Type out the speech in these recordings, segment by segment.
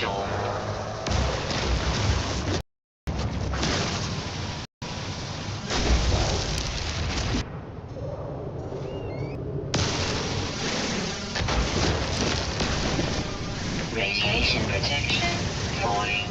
door. Radiation protection falling.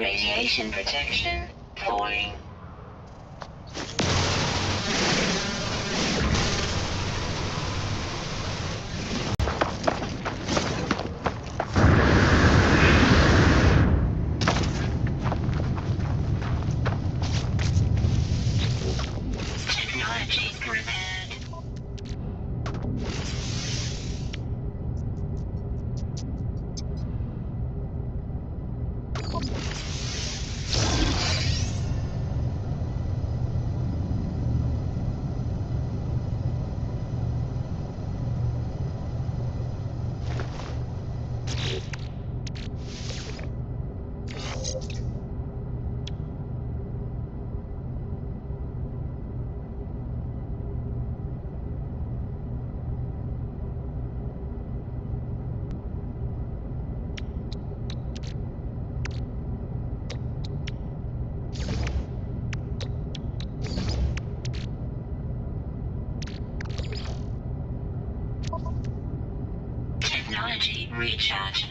Radiation protection falling. Technology prepared. Technology recharge.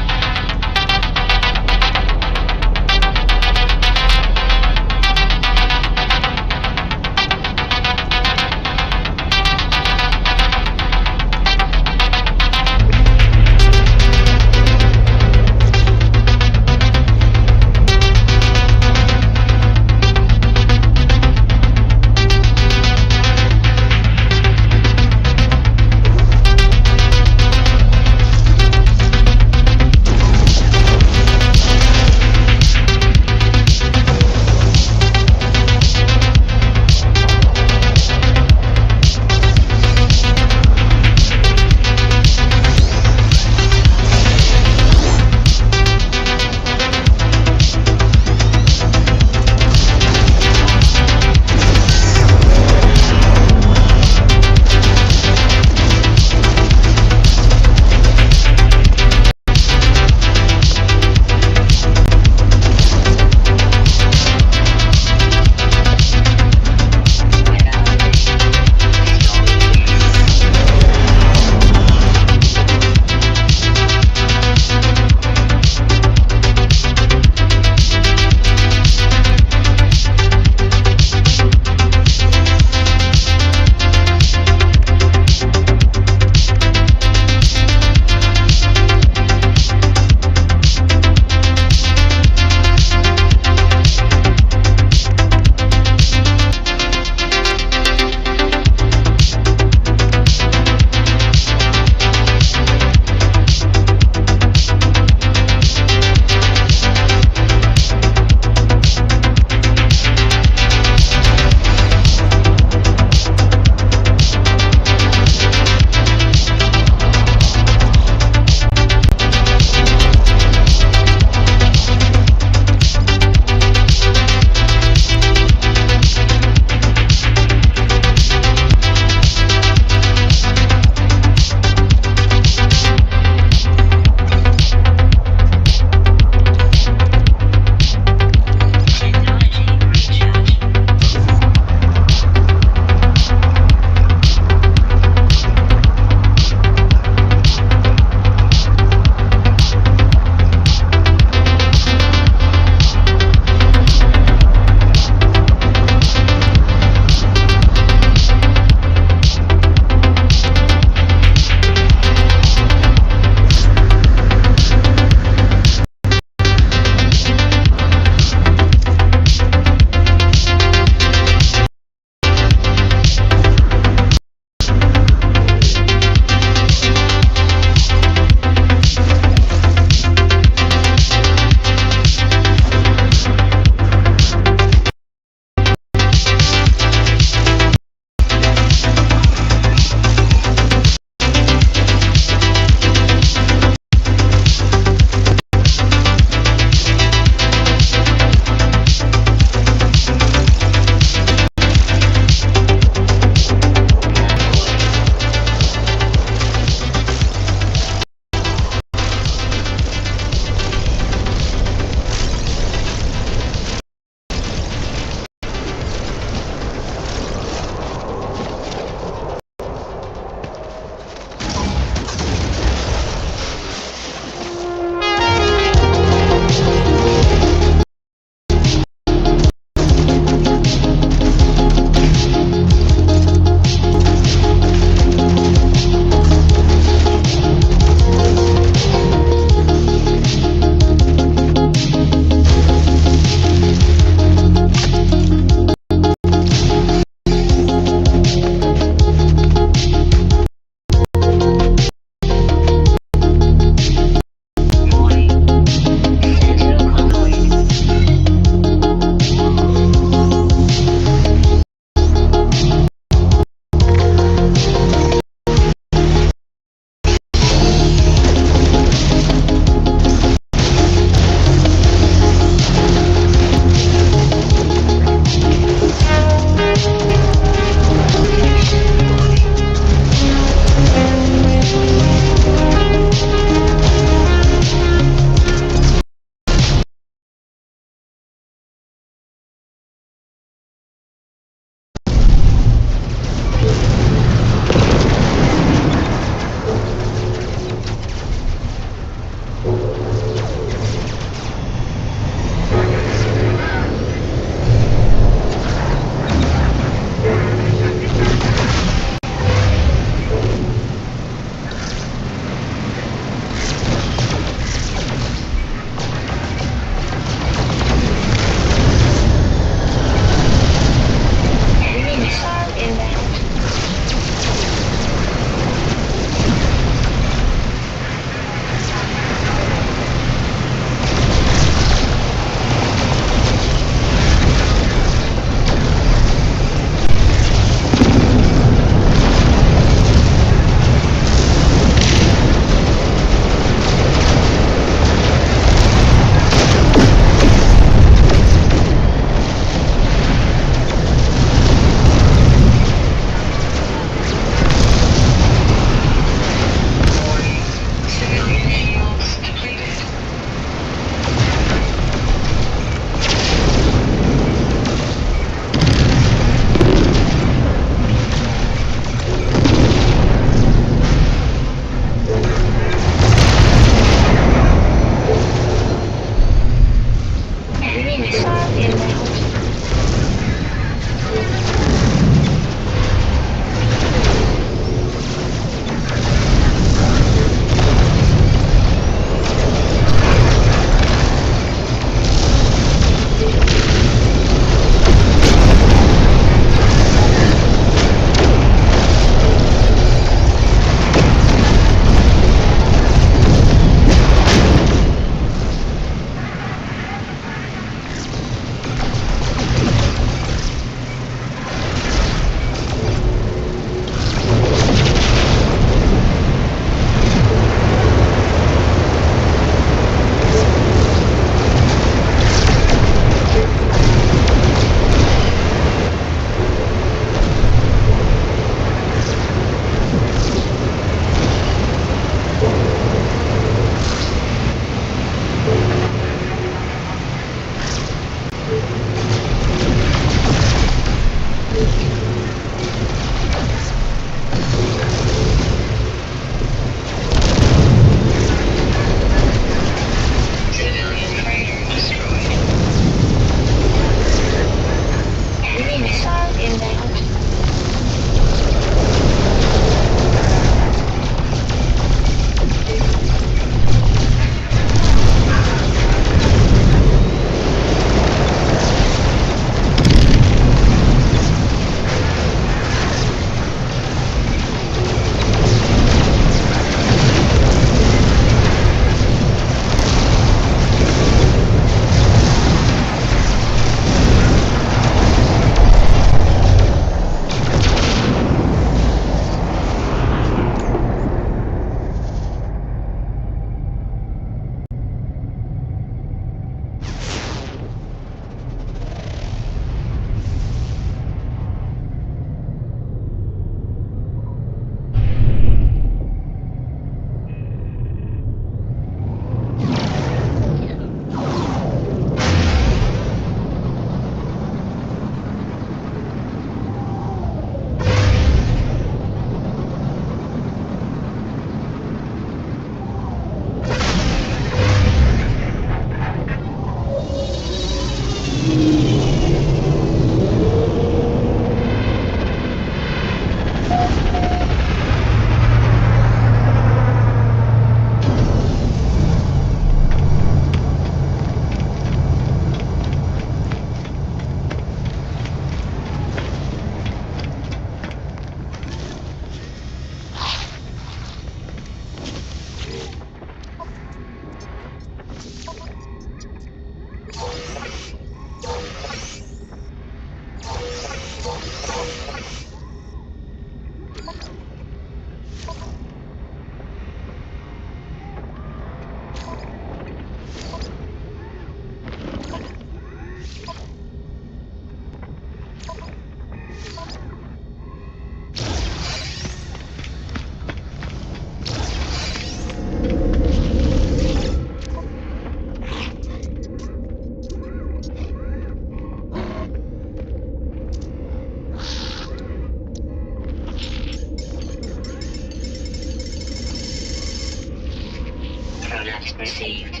Coordinates received.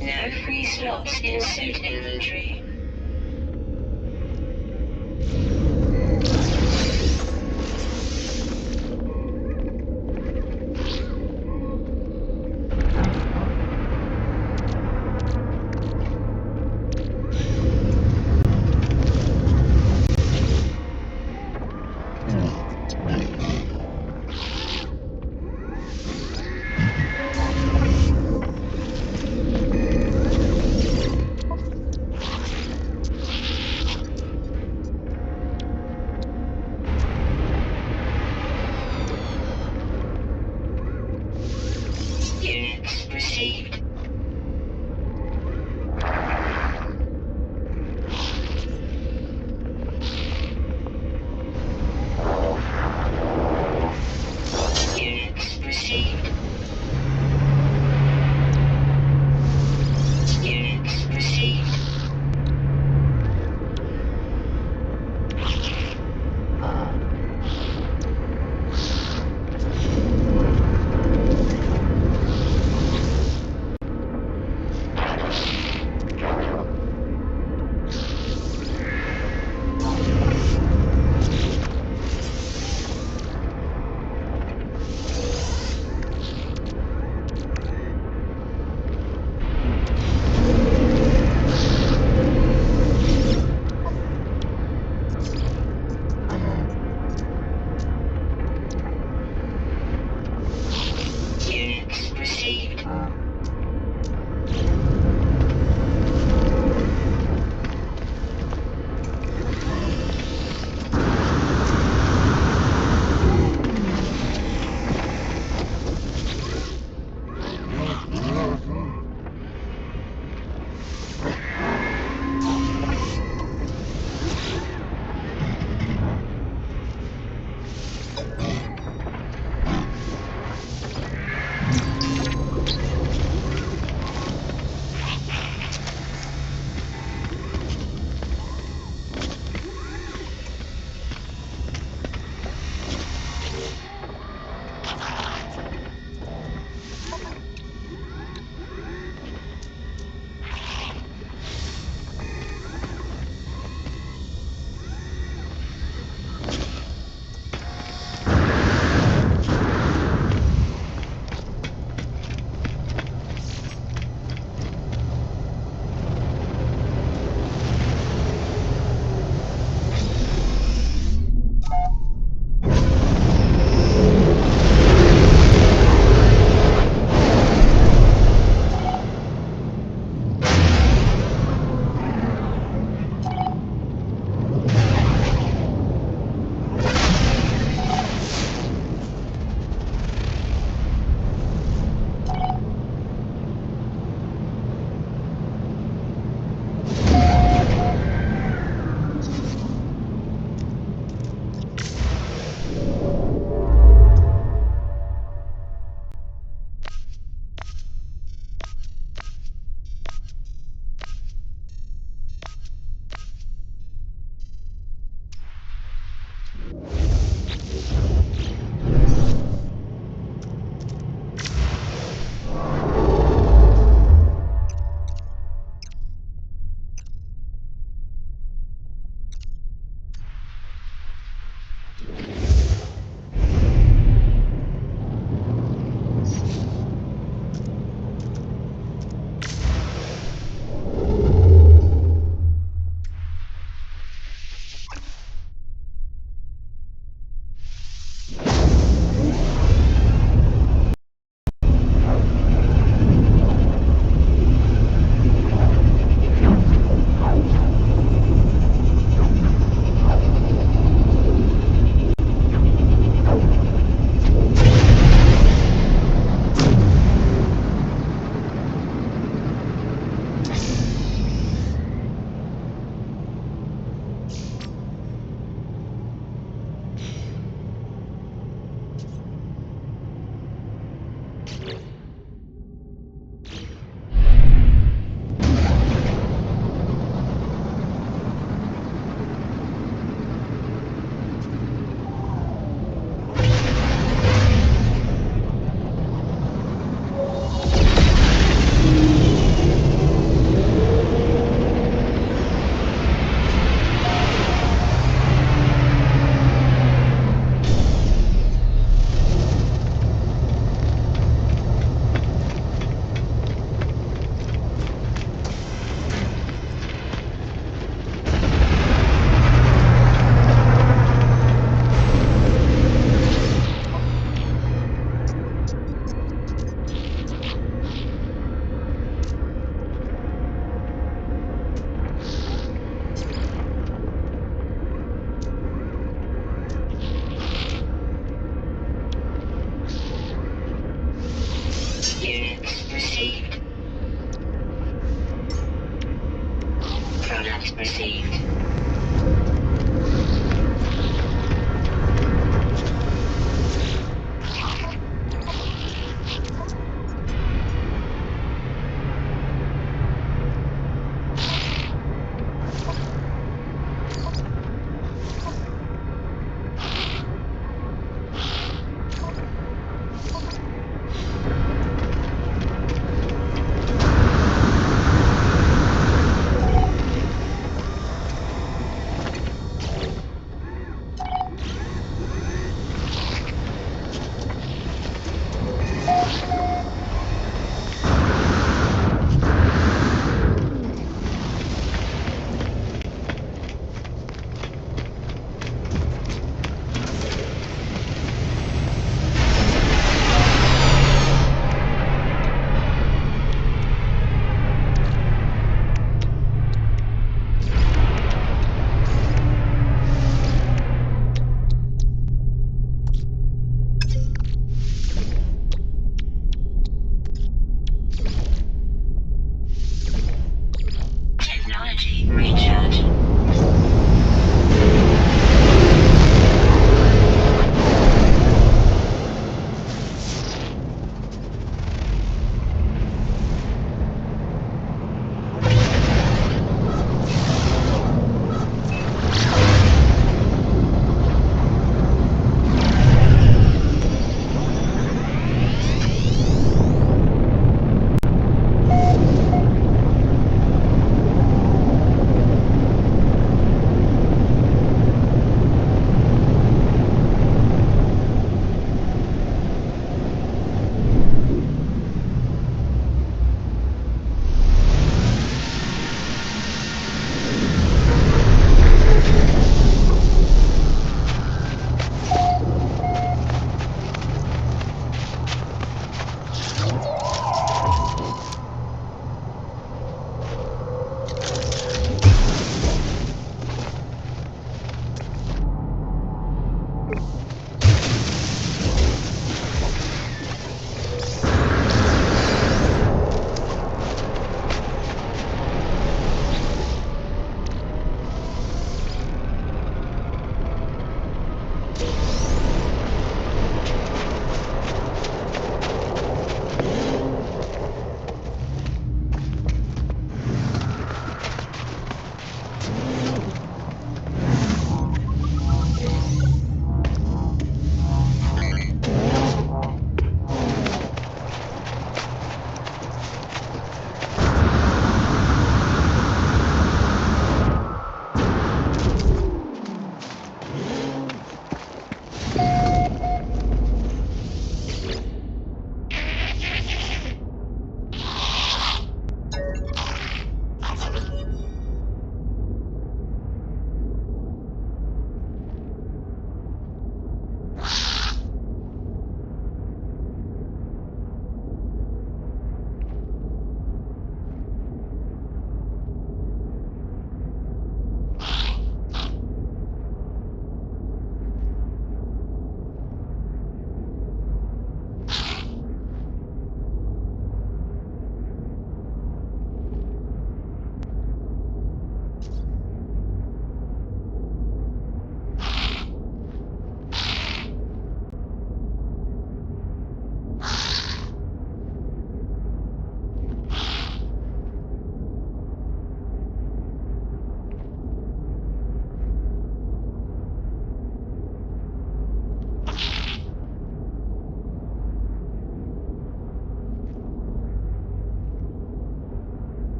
No free slots in suit inventory.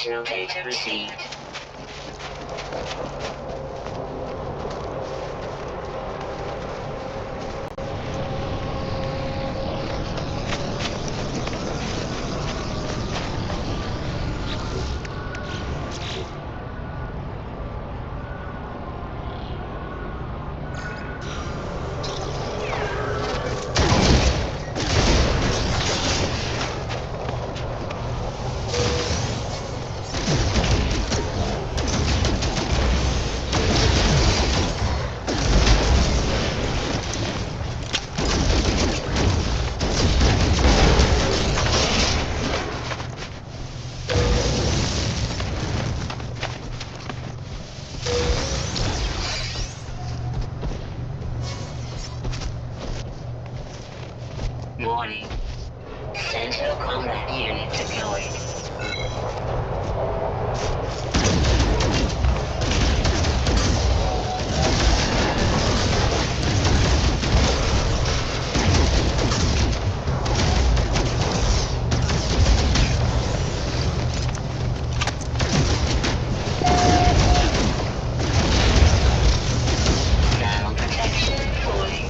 Personal data received. Warning. Sentinel combat unit deployed. Battle protection deployed.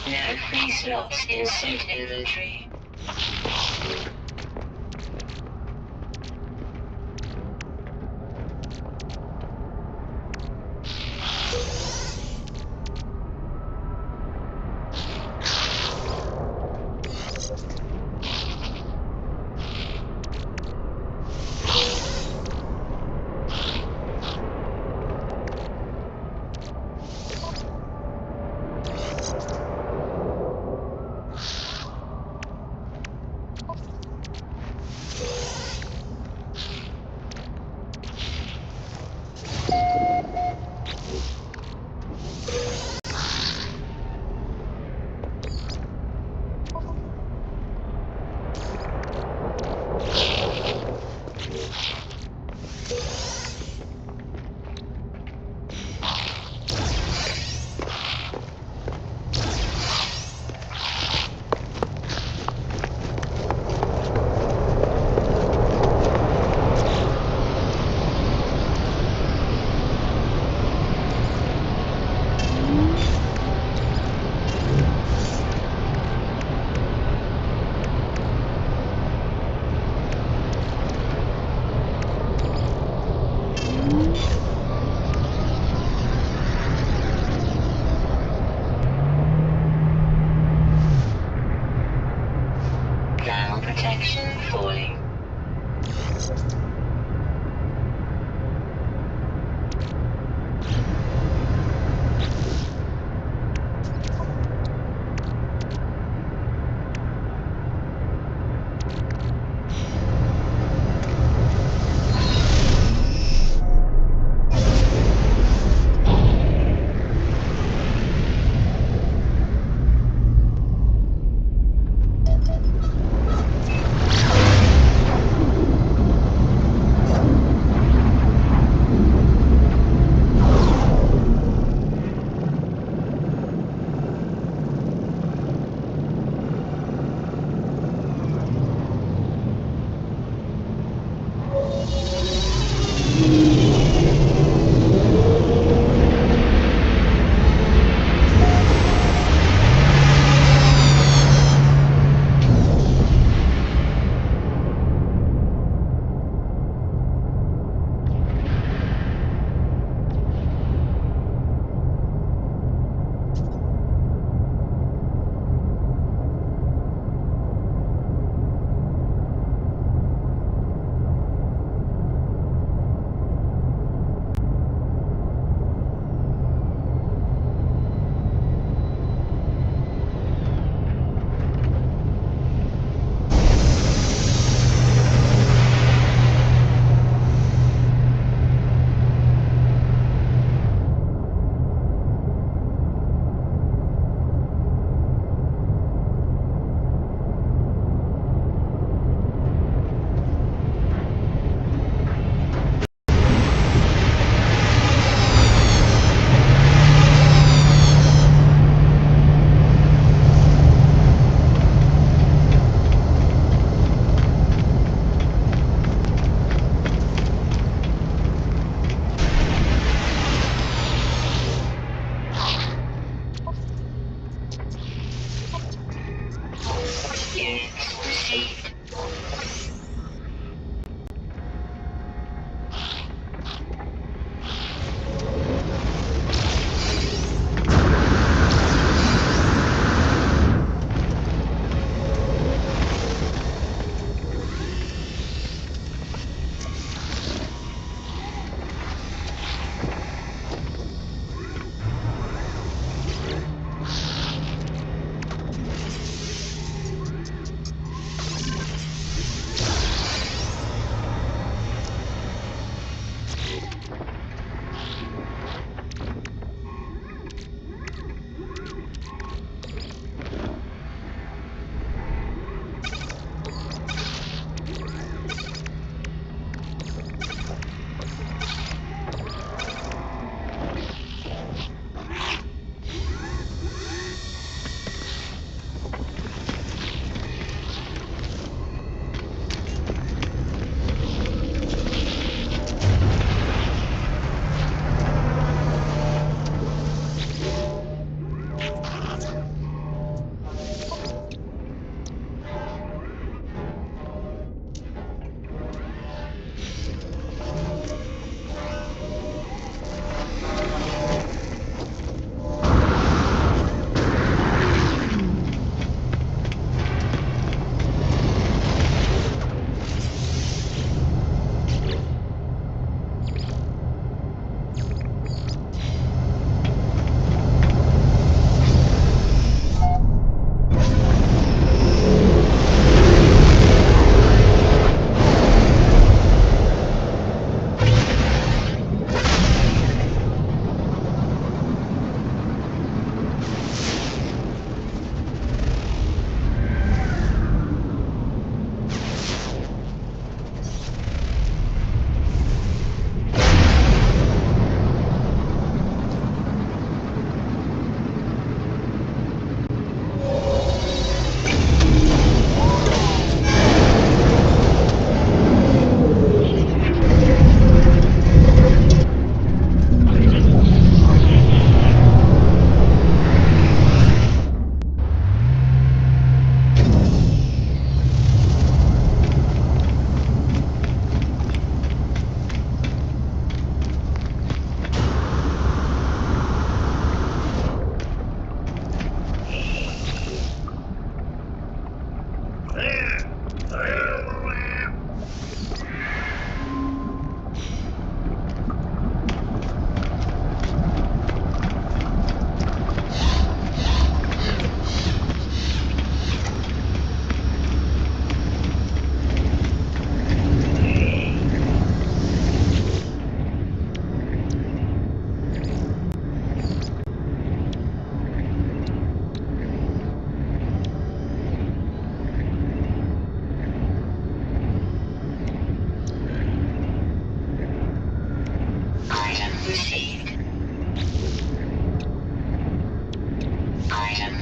No free slots in suit inventory.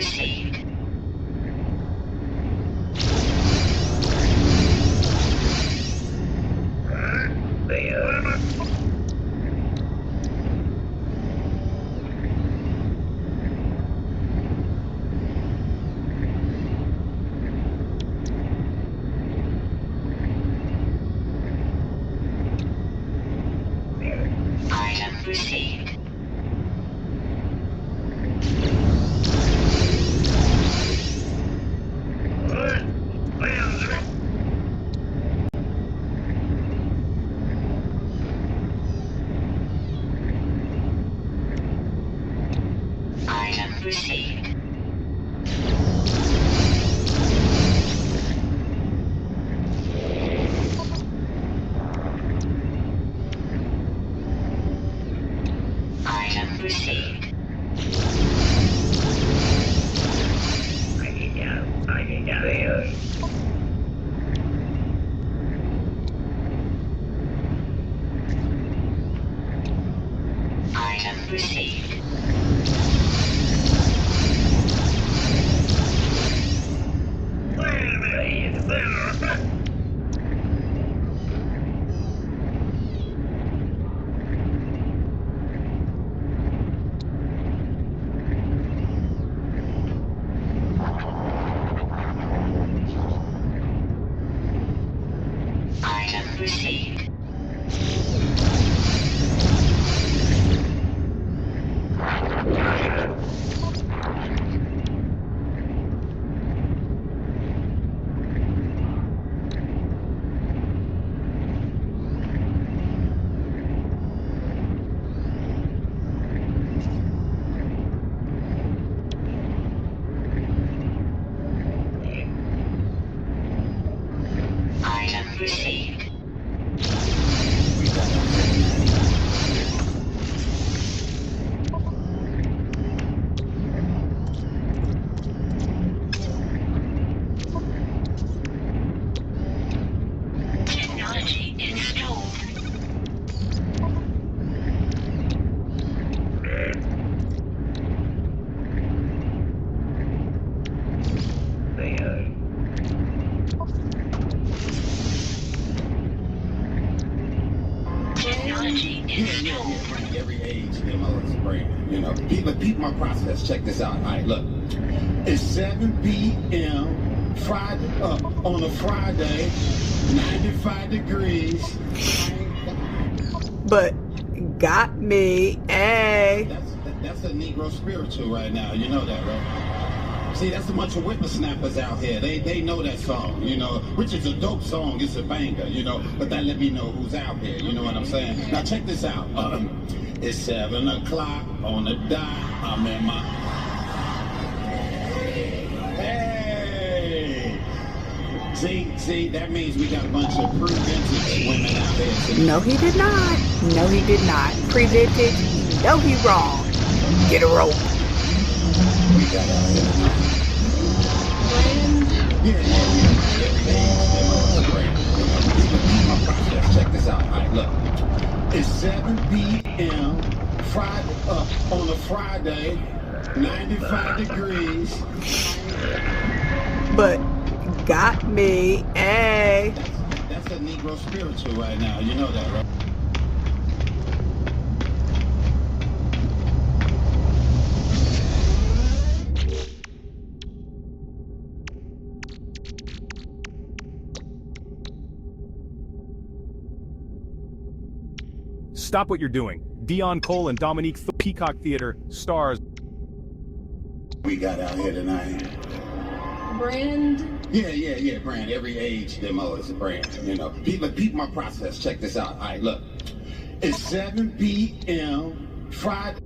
received. Item received. Item received. Item received. Item received. Item received. Item received. Technology installed. Technology installed. Every age, MO is brand. You know, people my process. Check this out. All right, look. It's 7 p.m. Friday on a Friday, 95 degrees. But got me, hey. That's a Negro spiritual right now. You know that, right? See, that's a bunch of whippersnappers out here. They know that song, you know, which is a dope song. It's a banger, you know, but that let me know who's out here. You know what I'm saying? Now check this out. It's 7 o'clock on the dot. I'm in my... Hey! See, that means we got a bunch of pre-vintage women out there. No, he did not. No, he did not. Pre-vintage. No, he wrong. Get a rope. We got out here. Check this out. All right, look. It's 7 p.m. Friday on a Friday, 95 degrees. But got me, hey. That's a Negro spiritual right now. You know that, right? Stop what you're doing. Dion Cole and Dominique Peacock Theater stars. We got out here tonight. Brand? Yeah, brand. Every age demo is a brand. You know, people my process. Check this out. All right, look. It's 7 p.m. Friday.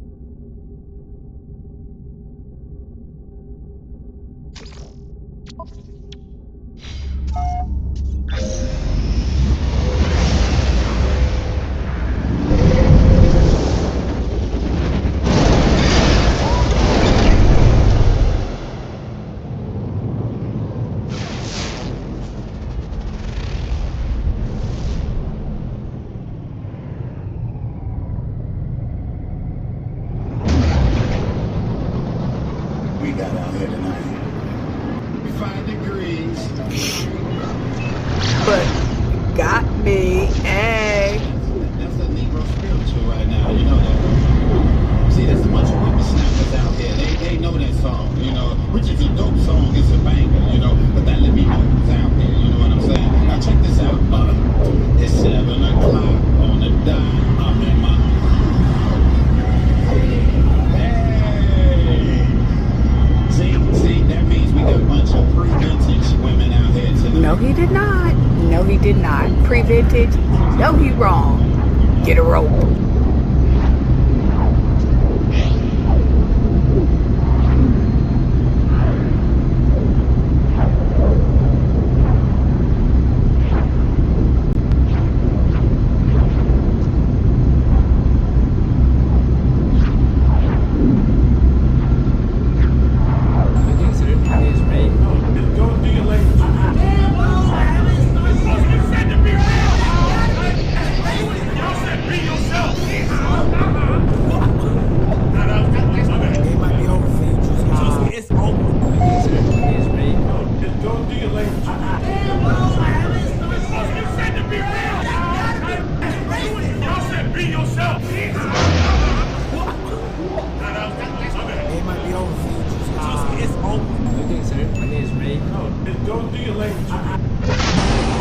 Pre-vintage, you know he wrong. Get a rope.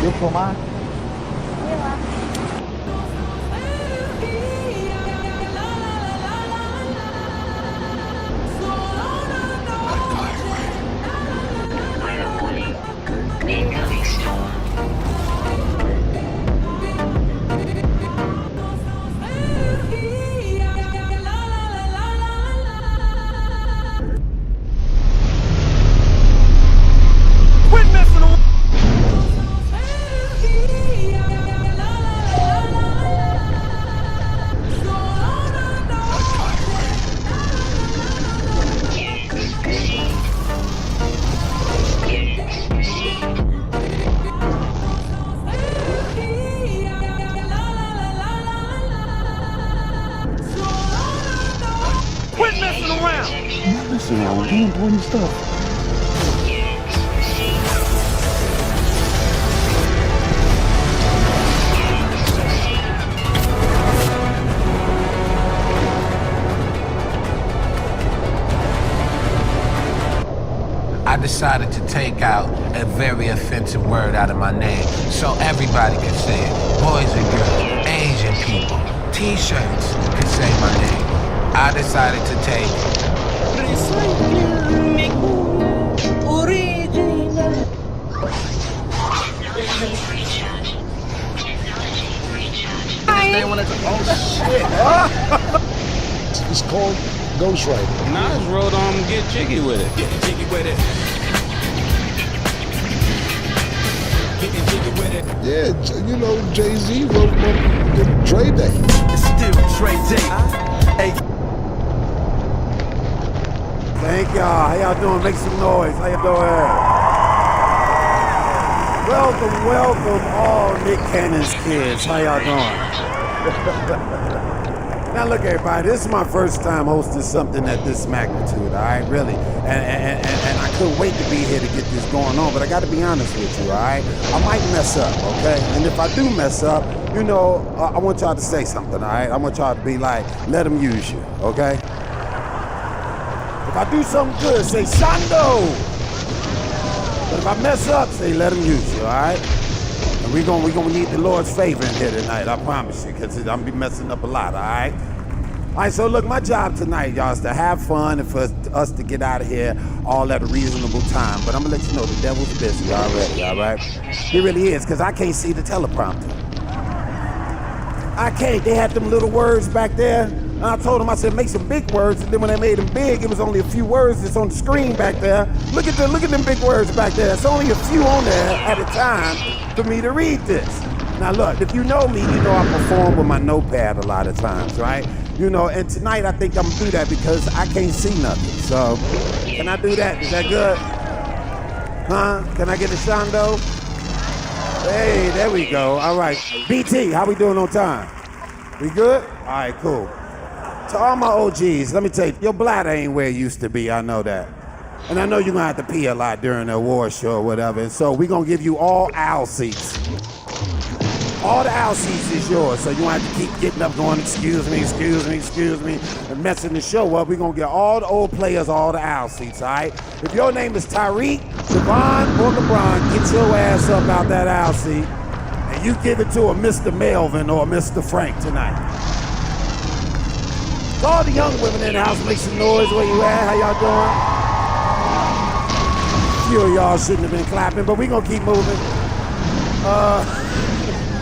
You filmar? Weather warning. Incoming storm. Quit messing around. Units received. Units received. Quit messing around. Listen, I'm doing important stuff. Units received. Units received. I decided to take out a very offensive word out of my name so everybody can say it. Boys and girls, Asian people, t-shirts can say my name. I decided to take Technology recharge. Technology recharge. It's called Ghostwriter. Nas wrote Get Jiggy With It. Getting jiggy with it. Getting jiggy with it. Yeah, you know, Jay-Z wrote the Dre Day. It's still Dre Day. Hey. Thank y'all. How y'all doing? Make some noise. How y'all doing? Welcome, welcome all Nick Cannon's kids. How y'all doing? Now look, everybody, this is my first time hosting something at this magnitude, all right, really. And I couldn't wait to be here to get this going on, but I gotta be honest with you, all right? I might mess up, okay? And if I do mess up, you know, I want y'all to say something, all right? I want y'all to be like, let them use you, okay? If I do something good, say, Shando! But if I mess up, say, let them use you, all right? And we gonna need the Lord's favor in here tonight, I promise you, because I'm gonna be messing up a lot, all right? All right, so look, my job tonight, y'all, is to have fun and for us to get out of here all at a reasonable time. But I'm gonna let you know the devil's busy already, all right? He really is, because I can't see the teleprompter. I can't. They had them little words back there. And I told them, I said, make some big words. And then when they made them big, it was only a few words that's on the screen back there. Look at them big words back there. It's only a few on there at a time for me to read this. Now look, if you know me, you know I perform with my notepad a lot of times, right? You know, and tonight I think I'm gonna do that because I can't see nothing. So, can I do that? Is that good? Huh? Can I get a Shando? Hey, there we go. All right. BT, how we doing on time? We good? All right, cool. To all my OGs, let me tell you, your bladder ain't where it used to be, I know that. And I know you're gonna have to pee a lot during the award show or whatever, and so we're gonna give you all aisle seats. All the aisle seats is yours, so you won't have to keep getting up going, excuse me, and messing the show up. We're gonna get all the old players all the aisle seats, all right? If your name is Tyreek, Devon, or LeBron, get your ass up out that aisle seat, and you give it to a Mr. Melvin or Mr. Frank tonight. So all the young women in the house, make some noise where you at, how y'all doing? A few of y'all shouldn't have been clapping, but we gonna keep moving.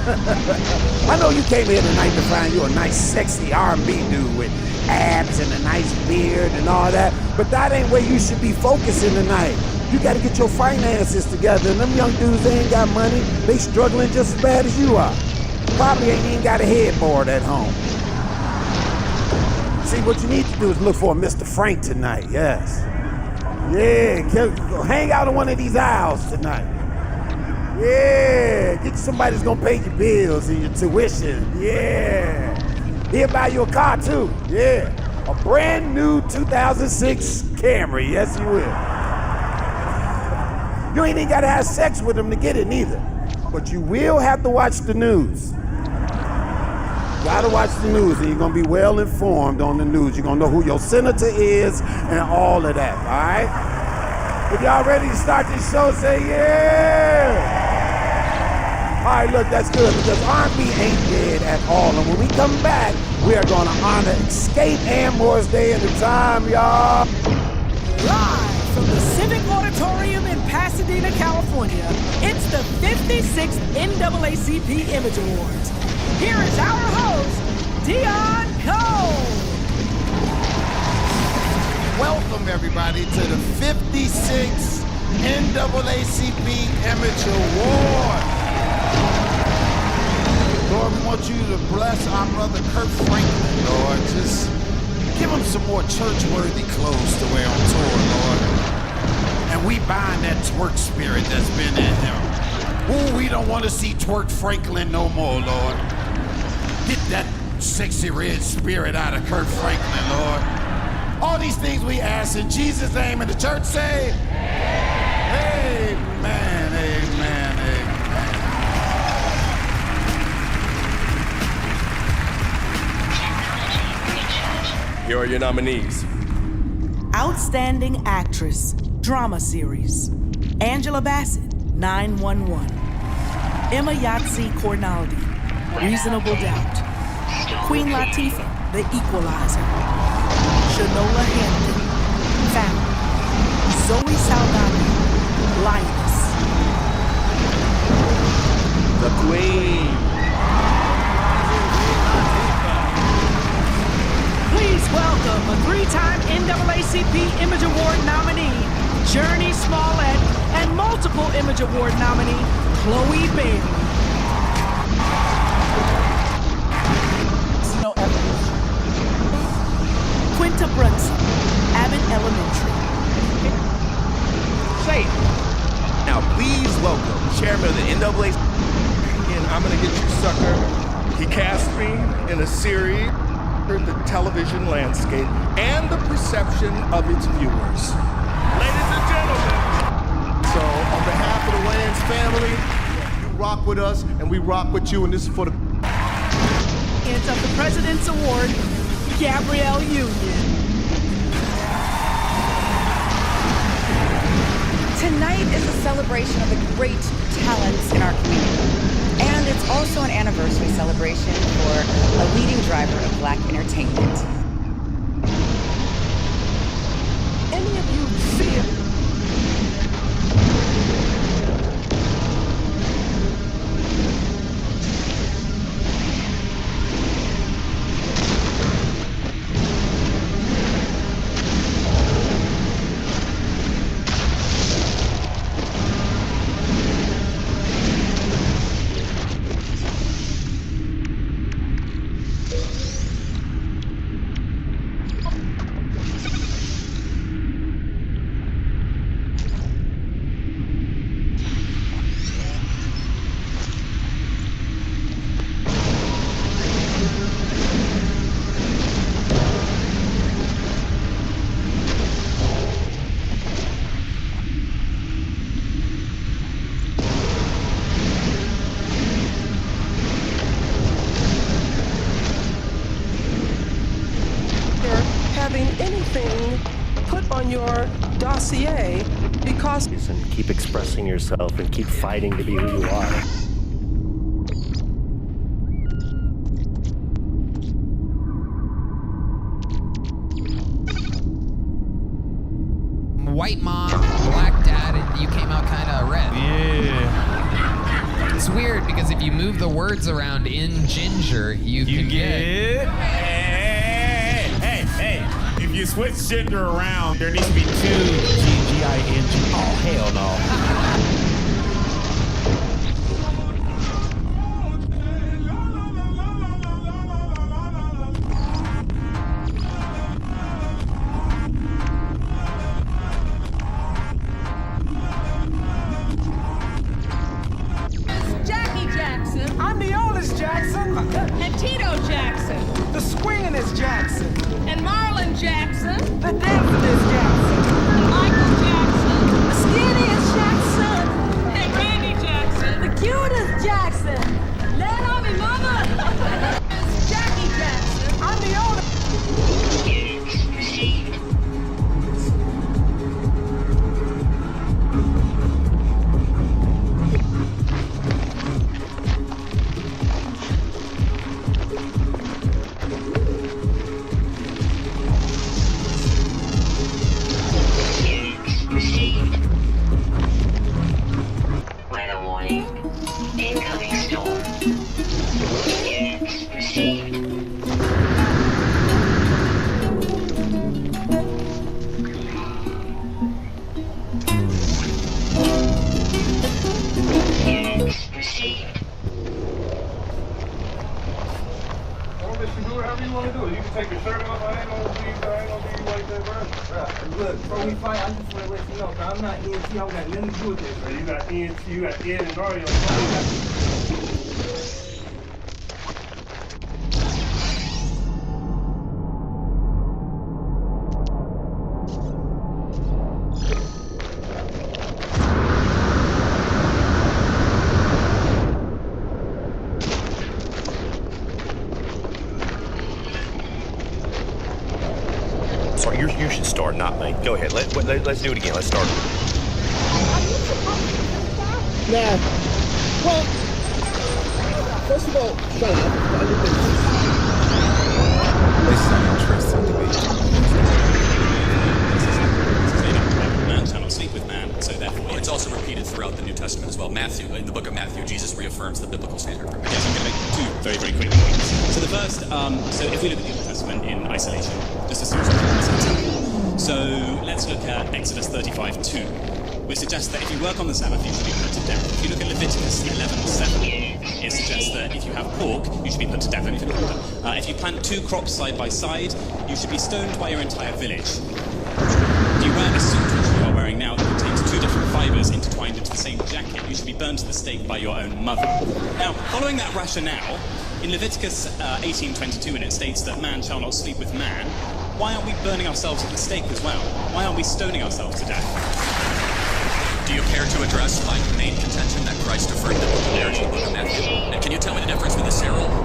I know you came here tonight to find you a nice, sexy R&B dude with abs and a nice beard and all that, but that ain't where you should be focusing tonight. You gotta get your finances together, and them young dudes, they ain't got money. They struggling just as bad as you are. Probably ain't even got a headboard at home. See, what you need to do is look for a Mr. Frank tonight, yes. Yeah, hang out in one of these aisles tonight. Yeah, get you somebody that's gonna pay your bills and your tuition. Yeah. He'll buy you a car too. Yeah. A brand new 2006 Camry. Yes, you will. You ain't even gotta have sex with him to get it neither. But you will have to watch the news. Gotta watch the news, and you're gonna be well informed on the news. You're gonna know who your senator is and all of that, all right? If y'all ready to start this show, say yeah! All right, look, that's good, because R&B ain't dead at all. And when we come back, we are gonna honor Escape Amor's Day at the time, y'all. Live from the Civic Auditorium in Pasadena, California, it's the 56th NAACP Image Awards. Here is our host, Dion Cole. Welcome, everybody, to the 56th NAACP Image Award. Lord, we want you to bless our brother Kurt Franklin, Lord. Just give him some more church-worthy clothes to wear on tour, Lord. And we bind that twerk spirit that's been in him. Ooh, we don't want to see twerk Franklin no more, Lord. Get that sexy red spirit out of Kurt Franklin, Lord. All these things we ask in Jesus' name, and the church say, amen, amen, amen. Here are your nominees. Outstanding Actress, Drama Series. Angela Bassett, 911. Emma Yahtzee Cornaldi, Reasonable Doubt. Queen Latifah, The Equalizer. Shanola Hampton, Family. Zoe Saldana, Lioness. The Queen. Please welcome a three-time NAACP Image Award nominee, Journey Smollett, and multiple Image Award nominee, Chloe Bailey. Quinta Brunson, Abbott Elementary. Say it. Now please welcome Chairman of the NAACP. And I'm gonna get you, sucker. He cast me in a series, the television landscape and the perception of its viewers. Ladies and gentlemen. So on behalf of the Wayans family, you rock with us and we rock with you, and this is for the It's of the President's Award, Gabrielle Union. Tonight is a celebration of the great talents in our community. And it's also an anniversary celebration for a leading driver of Black entertainment. Any of you see it? Anything put on your dossier because and keep expressing yourself and keep fighting to be who you are. White mom, black dad, and you came out kind of red. Yeah. It's weird because if you move the words around in ginger, you can get. Hey. If you switch gender around, there needs to be 2 G-G-I-N-G. Oh, hell no. I'm the oldest Jackson. And Tito Jackson. The swingin'est Jackson. And Marlon Jackson. The dancing'est Jackson. And Michael Jackson. The skinniest Jackson. And Randy Jackson. The cutest Jackson. Let on me, mama. Jackie Jackson. I'm the oldest. Units received. Weather warning. Incoming storm. Units received. Units received. I'll let you do whatever you want to do. You can take your shirt off. I ain't gonna be like that, bro. Look, before we fight, I just want to let you know, I'm not ENT. I don't got nothing to do with this. So you got ENT, you got Ed and Dario. Sorry, you should start, not me. Go ahead. Let's do it again. Let's start. Nah. Well, first of all, shut up. This is an interesting debate. Man shall not sleep with man, so therefore it's also repeated throughout the New Testament as well. Matthew, in the book of Matthew, Jesus reaffirms the biblical standard. Yes, I'm going to make 2 very, very quick points. So the first, so if we look at the Old Testament in isolation, just assume something. So let's look at Exodus 35:2, which suggests that if you work on the Sabbath, you should be put to death. If you look at Leviticus 11:7, it suggests that if you have pork, you should be put to death. If you plant 2 crops side by side, you should be stoned by your entire village. If you wear a suit, which you are wearing now, that contains 2 different fibers intertwined into the same jacket, you should be burned to the stake by your own mother. Now, following that rationale, in Leviticus 18:22, when it states that man shall not sleep with man, why aren't we burning ourselves at the stake as well? Why aren't we stoning ourselves to death? Do you care to address my main contention that Christ affirmed the book of marriage in the book of Matthew? And can you tell me the difference between the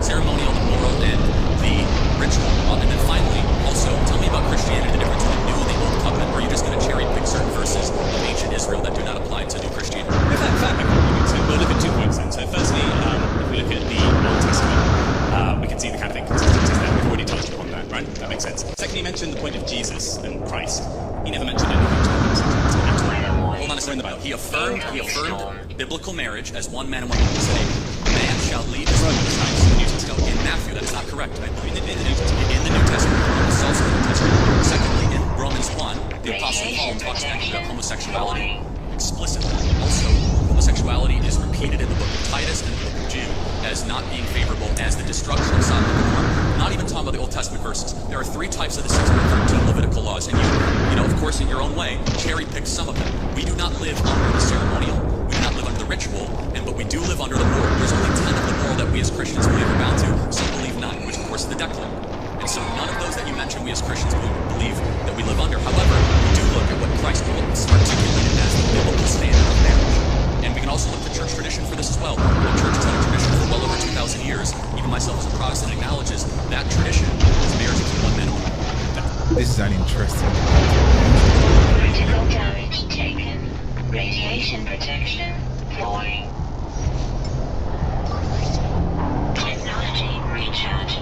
ceremonial, the moral, and the ritual? And then finally, also, tell me about Christianity, the difference between the New and the Old Covenant, or are you just going to cherry pick certain verses of ancient Israel that do not apply to New Christianity? So we'll look at 2 points then. So firstly, if we look at the Old Testament, we can see the Catholic consistencies there. We've already touched upon that, right? That makes sense. Secondly, you mentioned the point of Jesus and Christ. He never mentioned anything to Hold on a second. He affirmed biblical marriage as one man and one woman. He said, a man shall leave his wife. In Matthew, that is not correct. I believe in the New Testament, Romans also in the New Testament. Secondly, in Romans 1, the Apostle Paul talks about homosexuality explicitly. Also, homosexuality is repeated in the book of Titus and the book of Jude as not being favorable as the destruction of Sodom and Gomorrah. Not even talking about the Old Testament verses. There are 3 types of the 613 Levitical laws, and you know, of course, in your own way, cherry pick some of them. We do not live under the ceremonial. We do not live under the ritual, but we do live under the moral. There's only 10 of the moral that we as Christians believe we're bound to. Some believe 9, which of course is the Decalogue. And so none of those that you mentioned we as Christians believe that we live under. However, we do look at what Christ articulated as the biblical standard of marriage. And we can also look to church tradition for this as well. The church has had a tradition for well over 2,000 years. Even myself as a Protestant acknowledges that tradition is marriage between one man and woman. This is an interesting Critical damage taken. Radiation protection falling. Technology recharge.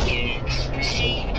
Units received.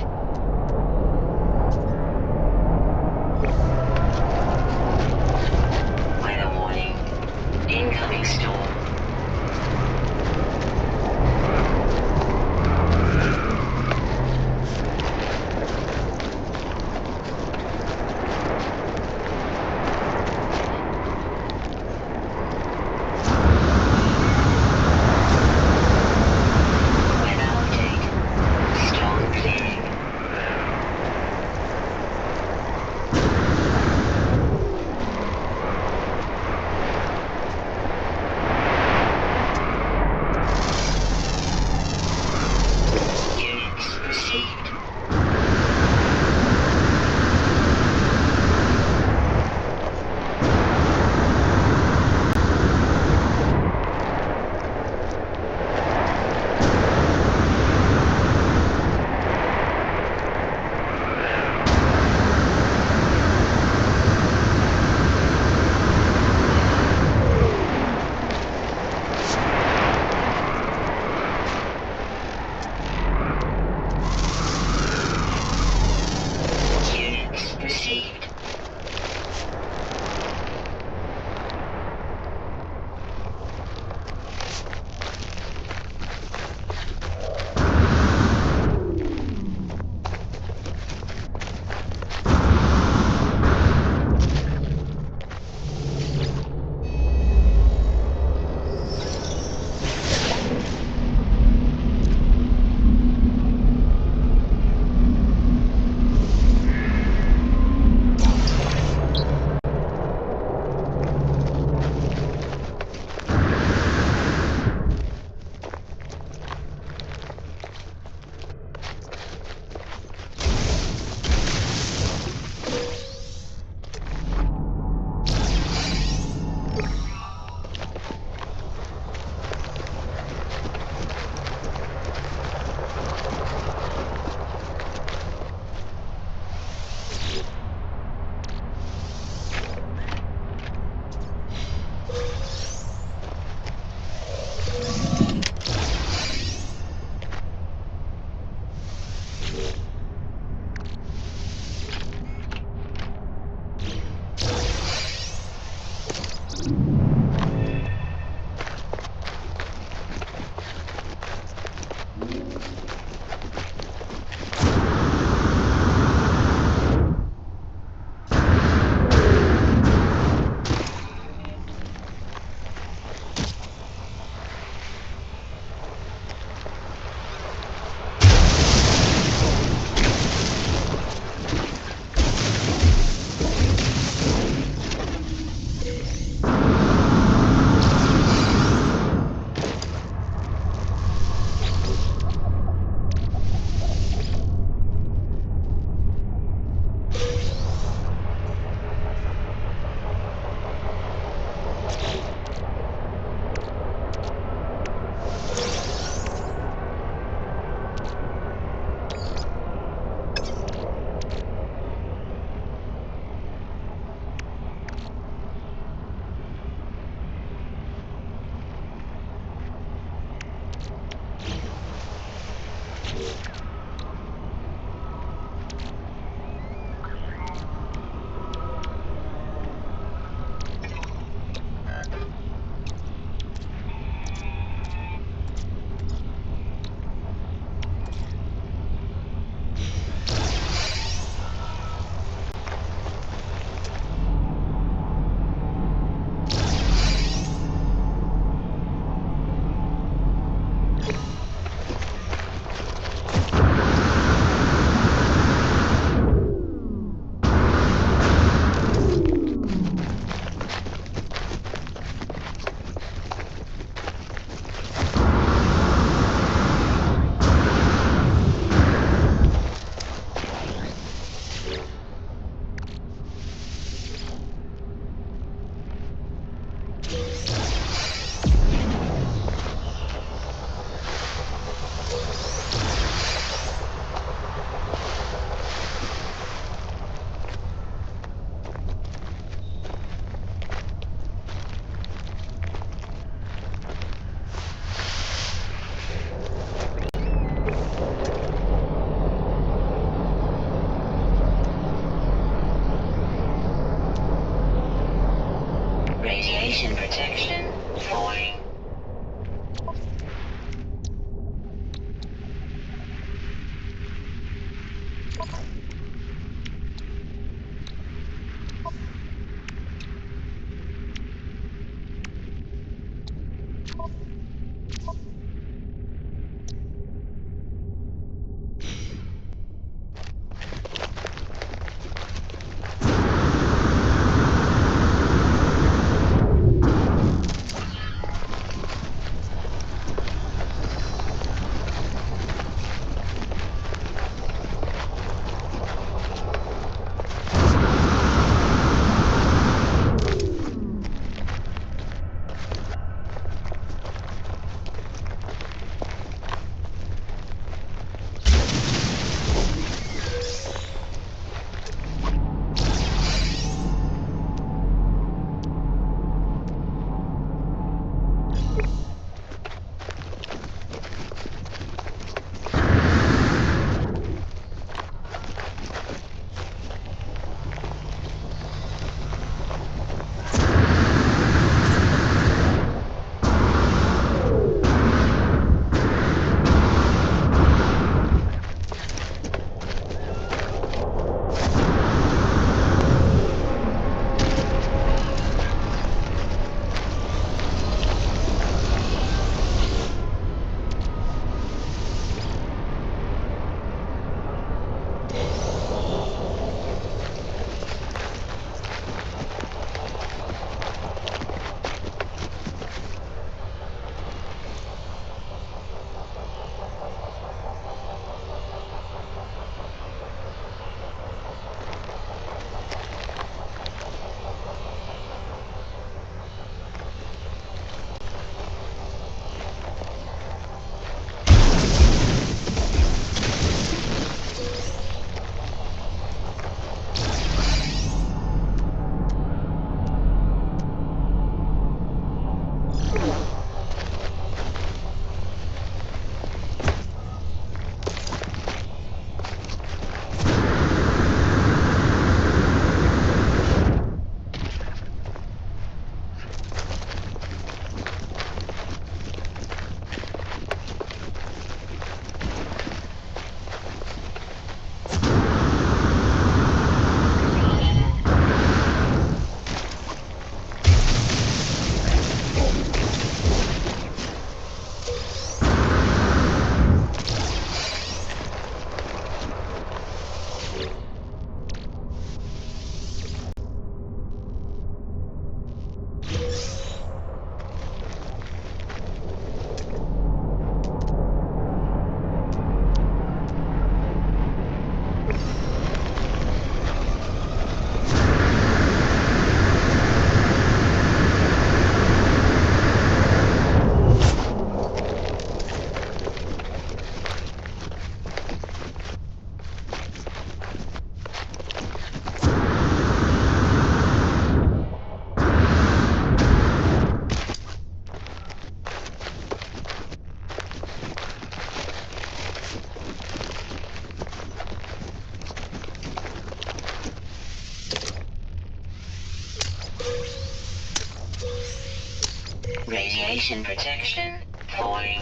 Radiation protection falling.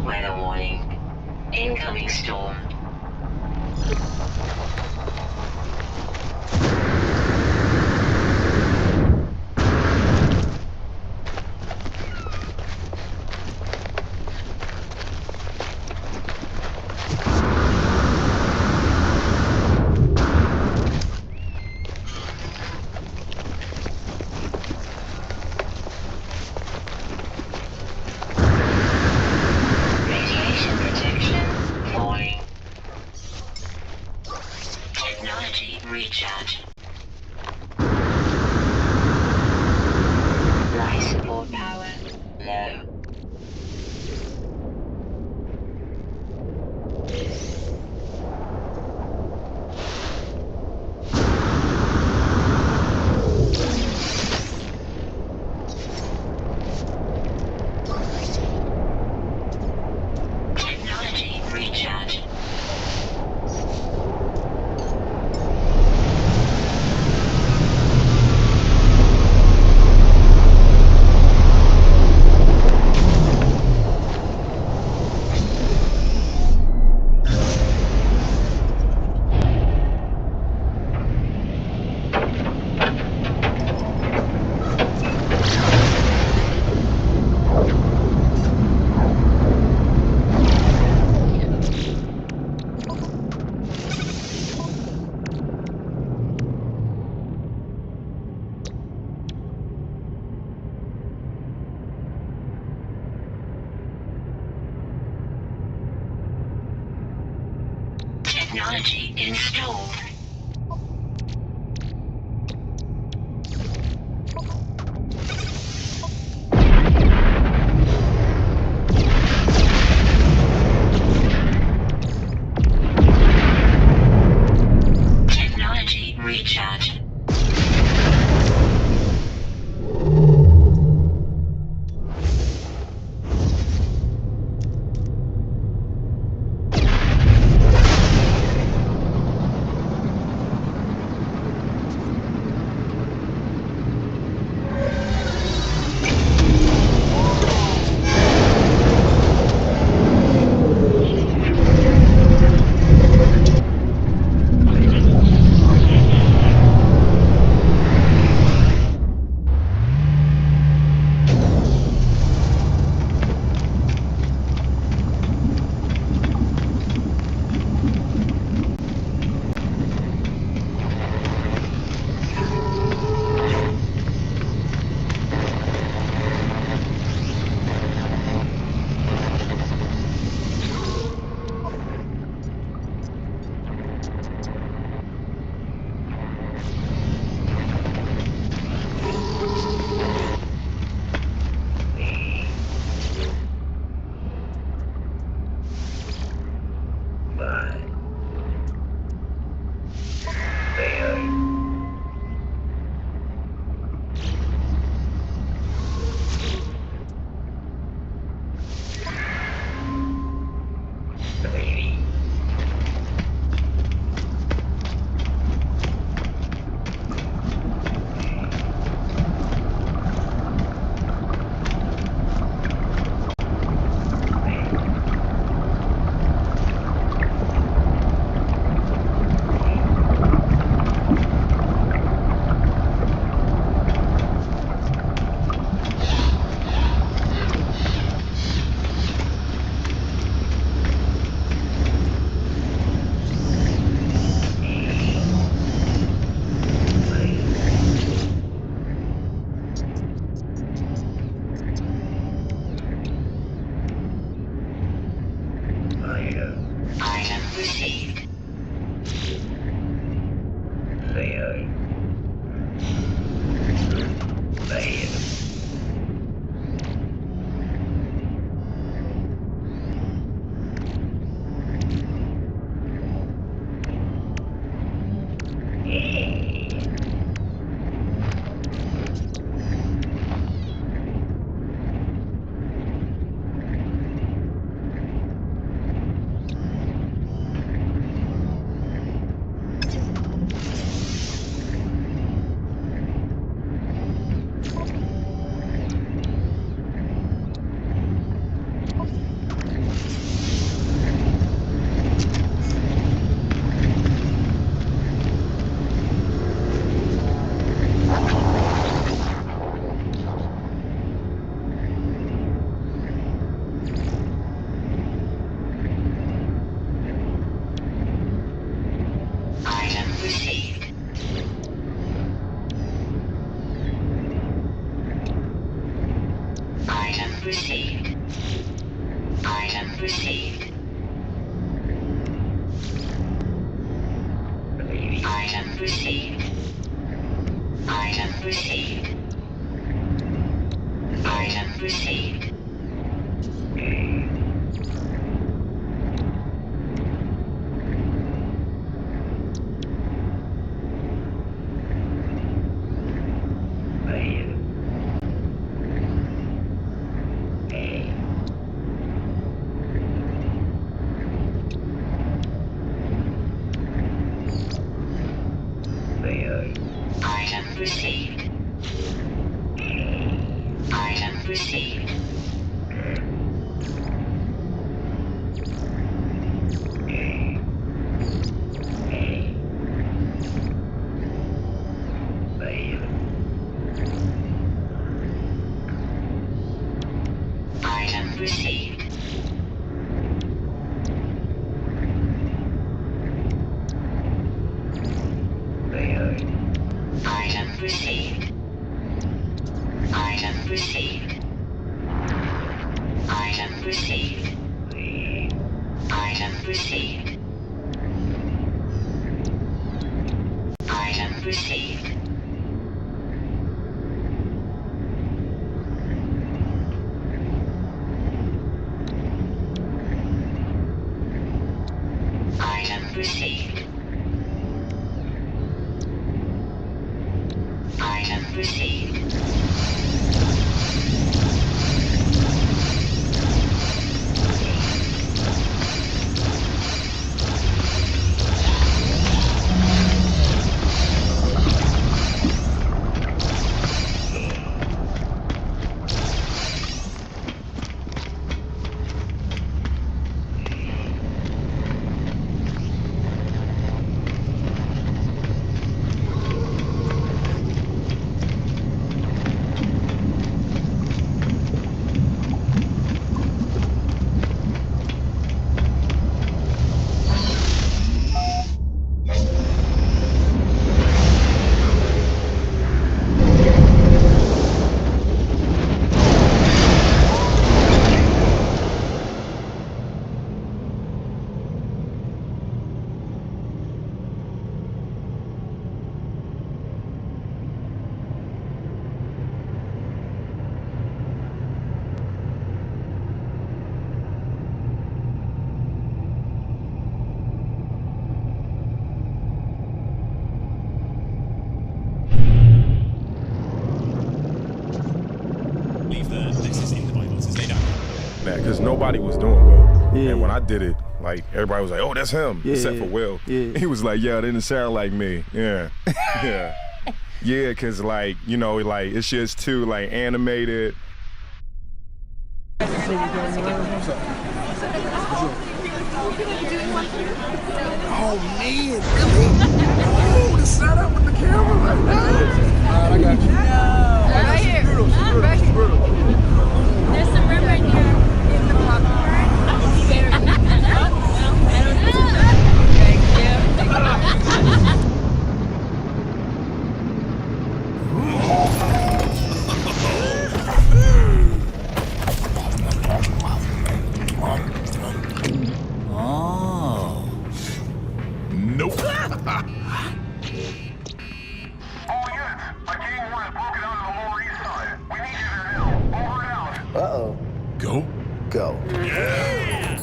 Weather warning. Incoming storm. Radiation protection falling. Technology recharge. Life support power low. Technology recharge. Technology installed. Technology recharge. received. Item received. Item received. Item received. Item received. Item received. Item received. Item received. Item received. Item received. Item received. Item received. Item received. Item received. Item received. Because nobody was doing well. Yeah. And when I did it, like, everybody was like, oh, that's him, except for Will. Yeah. He was like, yeah, it didn't sound like me. Yeah. Yeah. Yeah, because, like, you know, like, it's just too, like, animated. Oh, man, really? Oh, the setup with the camera like that? I got you. No. Right here. She's brutal. There's some room right here in the popcorn. It's very I don't know. Thank you. Oh. Nope. Uh-oh. Go. Go. Yeah.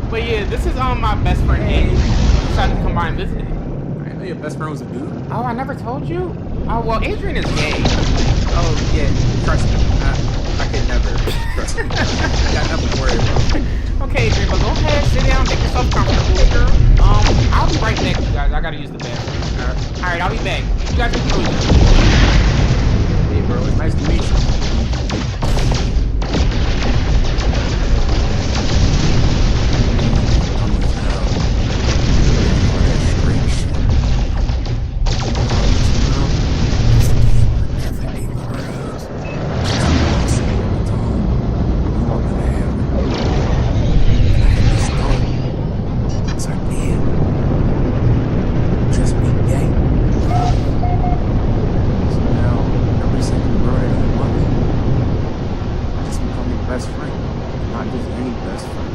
But yeah, this is my best friend Adrian. We decided to come by and visit. I didn't know your best friend was a dude. Oh, I never told you? Oh, well, Adrian is gay. Oh, yeah, trust me. I could never trust me. Got nothing to worry about. Okay, Adrian, but go ahead, sit down, make yourself comfortable, girl. I'll be right back, you guys. I gotta use the bathroom. Alright, I'll be back. You guys get to know each other. Hey, bro, it's nice to meet you. Best friend, not just any best friend.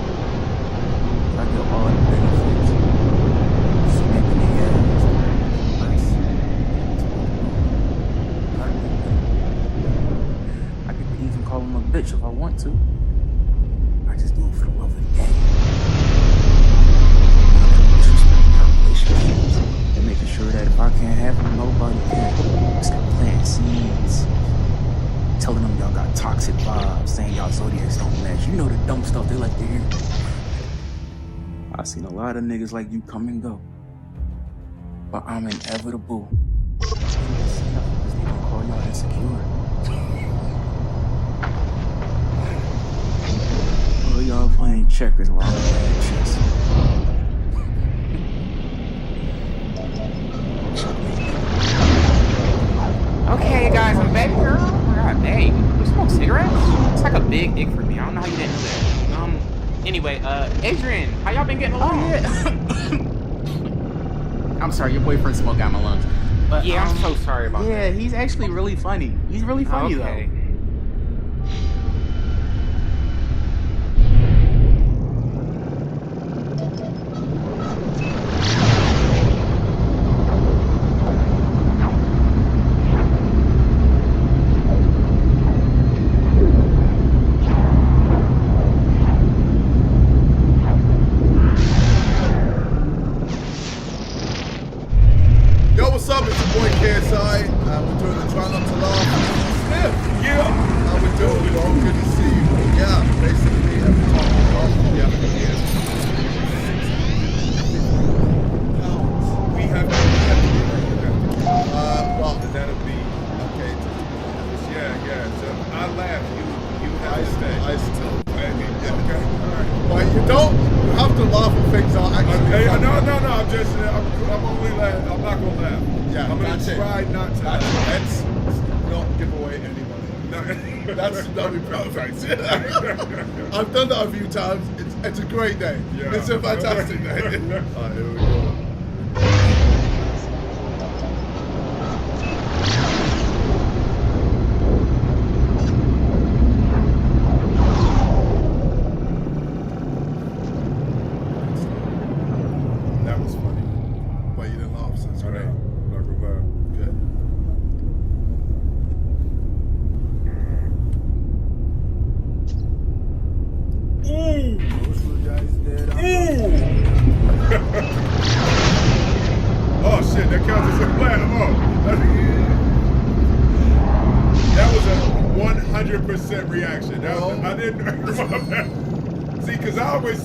I get all the benefits. Snipping the ass, nice. I could even call him a bitch if I want to. I just do it for the love of the game. Our relationships and making sure that if I can't have him, nobody can. Just got planting seeds. Telling them y'all got toxic vibes, saying y'all zodiacs don't match. You know the dumb stuff they like to hear. I've seen a lot of niggas like you come and go, but I'm inevitable. Because they don't call y'all insecure. Well, y'all playing checkers while I'm playing chess. Okay, guys, I'm back, girl. God dang, you smoke cigarettes? It's like a big ick for me. I don't know how you didn't know that. Anyway, Adrian, how y'all been getting along? Oh, yeah. I'm sorry, your boyfriend smoked out my lungs. But, yeah, I'm so sorry about that. Yeah, he's actually really funny. He's really funny, though. Yo, what's up? It's your boy KSI. We're doing the Try Not to Laugh. Sniff. Yeah. How we doing? Good to see you. Yeah, basically every time we laugh, we have to get £60. We have to well, that'll be okay. Yeah. So I laugh. You have to stay. I still. Okay. All right. Well, you don't. You have to laugh when things are actually. No. I'm only laughing. I'm not gonna laugh. Yeah, I'm gonna try not to. Let's not give away anybody. No, that's not be perfect. I've done that a few times. It's a great day. Yeah. It's a fantastic day. Alright, here we go. That was funny. But you didn't laugh, so it's I great. know. I'm not gonna laugh. Good. Ooh! Oh shit, that counts as a laugh. That was a 100% reaction. That was, I didn't. See, because I was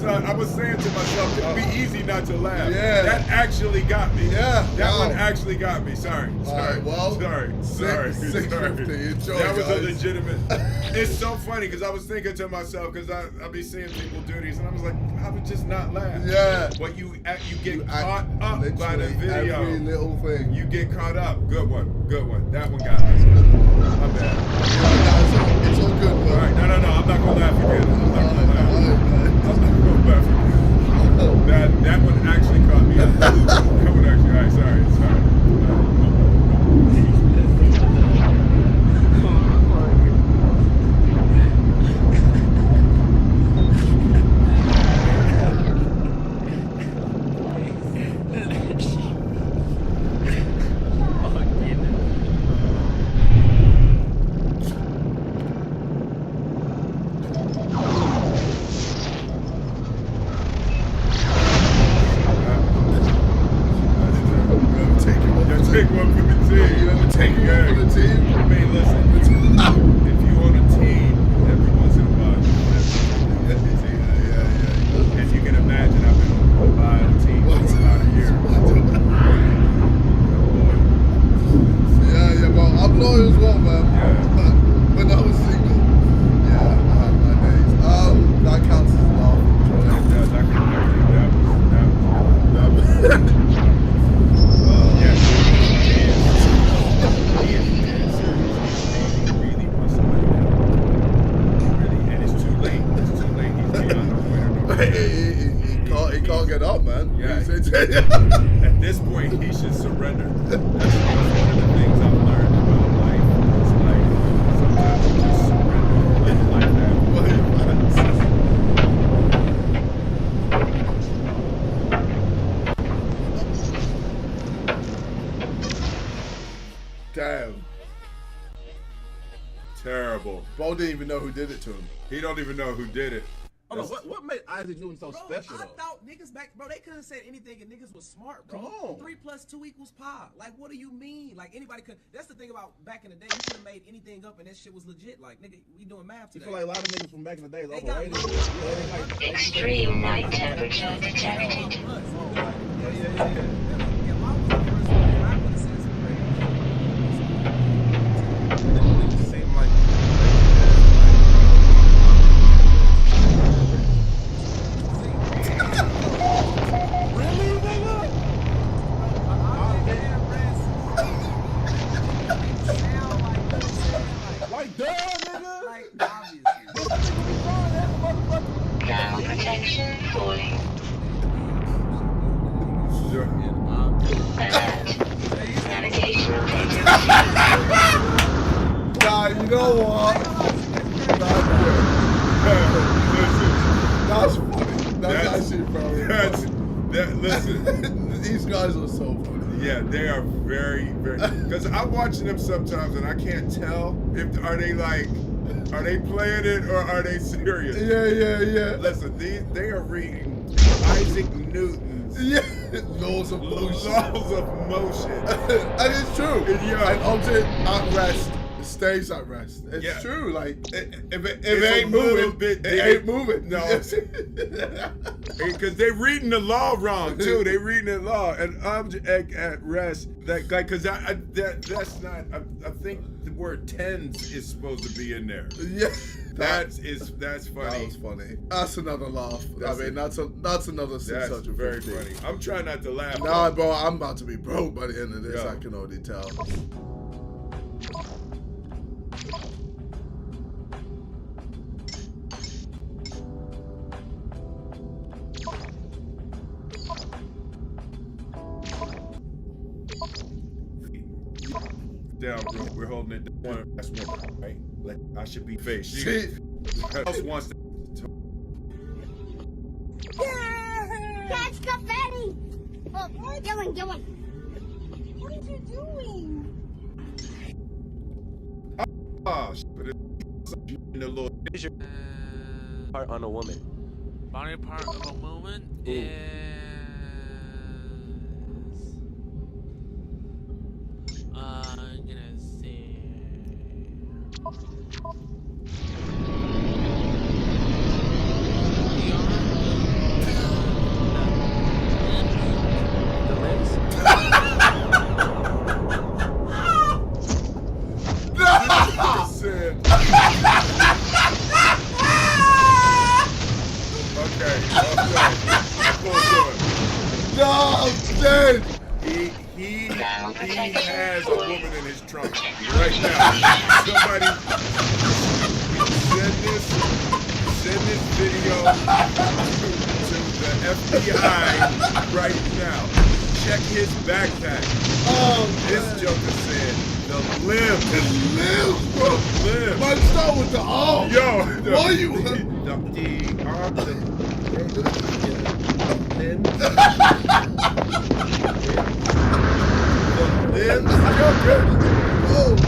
saying to myself, it'd be easy not to laugh. Yeah. That actually got me. Yeah. That one actually got me. Sorry. Sorry. 650. Enjoy, that was guys. a legitimate. It's so funny because I was thinking to myself, because I be seeing people do these, and I was like, I would just not laugh. Yeah. But you get caught up by the video. Every little thing. You get caught up. Good one. That one got me. My bad. It's all good. All right. No. I'm not gonna laugh again. I'm not gonna laugh again. That one actually caught me up. That one actually. All right. Sorry. Take one for the team. You ever take one for the team? I mean, listen. If you on a team, every once in a while, yeah. As you can imagine, I've been on a team for about a year. straight to At this point, he should surrender. That's one of the things I've learned about life. It's like sometimes you just surrender. Let life happen. Damn. Terrible. Bo didn't even know who did it to him. He don't even know who did it. Hold on, what made Isaac Newton so special I though? thought niggas back, bro, they couldn't have said anything and niggas was smart, bro. Come on. 3 + 2 = pi. Like, what do you mean? Like, anybody could. That's the thing about back in the day. You could have made anything up and that shit was legit. Like, nigga, we doing math You today. feel like a lot of niggas from back in the day is They got overrated. Extreme night temperature detected. Ground protection falling. Navigational data. Nah, you know what? That's funny. That's actually very funny. Listen. These guys are so funny. Yeah, they are very, very. Because I'm watching them sometimes and I can't tell if are they playing it or are they serious? Yeah. Listen, they are reading Isaac Newton's laws of motion. Laws of motion. And it's true. Yeah. An object at rest stays at rest. It's true. Like if it ain't moving, it ain't moving. No. Because they're reading the law wrong too. They reading the law. An object at rest. Because that's not. I think the word tens is supposed to be in there. Yeah. That's funny. That was funny. That's another laugh. That's another 600. That's very funny. I'm trying not to laugh. Nah, bro, I'm about to be broke by the end of this. I can already tell. Down, bro. We're holding it down. That's one, right? I should be face. Shit. Else wants to. Catch confetti! Oh, Dylan. What are you doing? Oh, shit. In the little Part on a woman. Body part of a woman is. I'm gonna say. The limbs? Okay. No, I'm dead. He has a woman in his trunk right now. Somebody send this video to the FBI right now. Check his backpack. Oh, this Joker said the limbs. The limbs, bro. Limbs. Might start with the arm. Yo, why you? The arm. The limbs.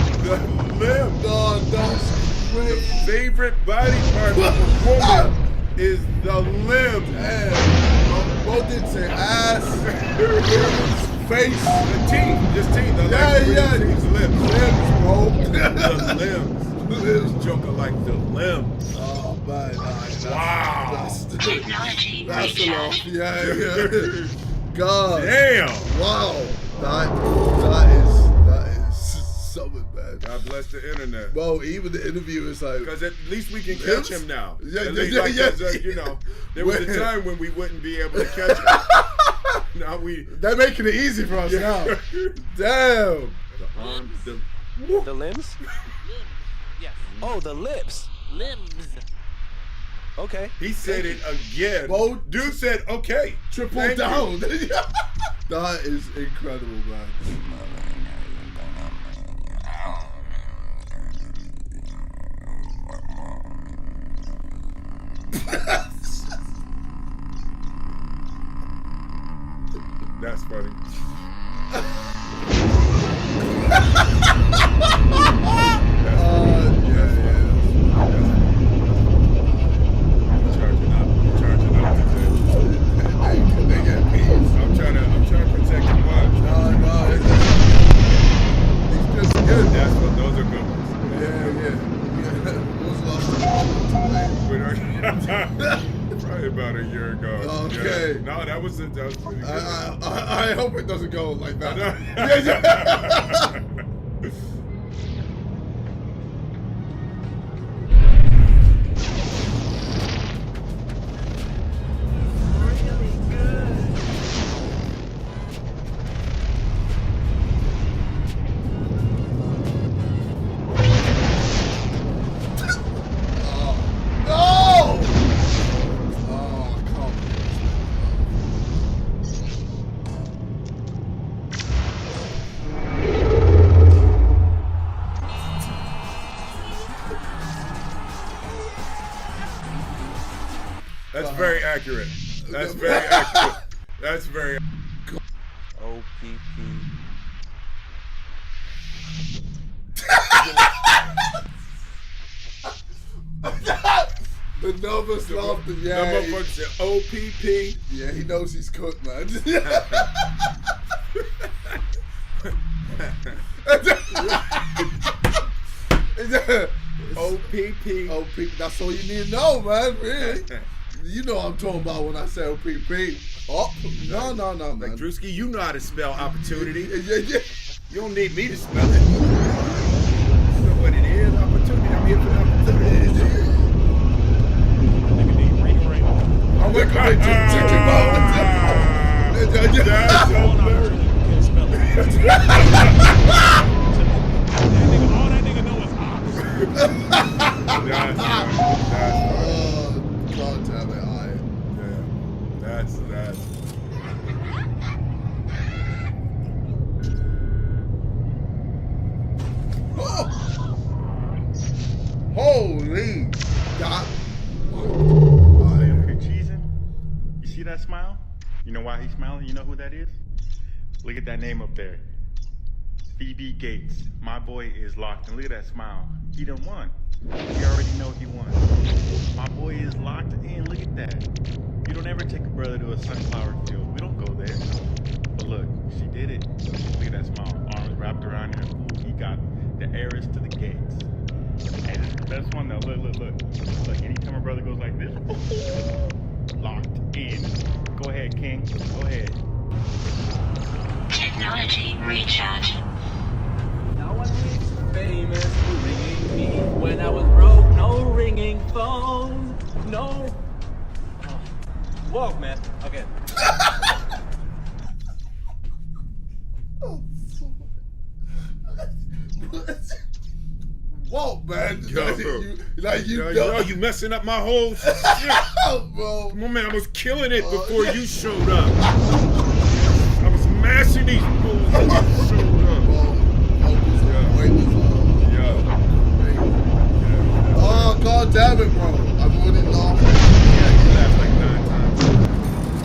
The limb. God, that's great. The favorite body part of a woman is the limb. Damn. Both did say ass, face, the teeth. Just teeth. Limbs, bro. The limbs. Limbs. Joker like the limbs. Oh man, wow. That's a lot. Yeah. God. Damn. Wow. That is something, man. God bless the internet. Well, even the interview is like, because at least we can catch him now. Yeah. You know, there was a time when we wouldn't be able to catch him. Now they're making it easy for us now. Damn. The arm, the limbs? Yes. Oh, the lips. Limbs. Okay. He said it again. Dude said, okay. Triple down. That is incredible, man. That's funny. I'm trying to protect your mind. No, it's just good. Those are good ones. Yeah. Probably about a year ago. Okay. Yeah. No, that was pretty good. I hope it doesn't go like that. That's very accurate. That's very accurate. That's very OPP. The nervous laughter, yeah. The motherfucker said OPP. Yeah, he knows he's cooked, man. OPP. OPP. That's all you need to know, man. Really. You know what I'm talking about when I say OPP. Oh, no, man. Like Drewski, you know how to spell opportunity. Yeah. You don't need me to spell it. You know what it is? Opportunity. I'm here for the opportunity. I'm going to check him out. That's hilarious. All that nigga know is ops. God damn it, That's. Oh. Holy God. You're cheesing. You see that smile? You know why he's smiling? You know who that is? Look at that name up there. Phoebe Gates. My boy is locked. And look at that smile. He done won. We already know he won. My boy is locked in. Look at that. You don't ever take a brother to a sunflower field. We don't go there. But look, she did it. Look at that smile. Arms wrapped around her. Ooh, he got the heiress to the gates. Hey, this is the best one though. Look. Look, anytime a brother goes like this, locked in. Go ahead, King. Go ahead. Technology recharge. No one is famous for ringing me when I was broke. No ringing phone. No. Oh. Whoa, man. Okay. Whoa, man. You messing up my whole shit. Bro. Come on, man. I was killing it before you showed up. I was mashing these fools when you showed up. Oh, God damn it, bro. I've already laughed. Yeah, you laughed like 9 times.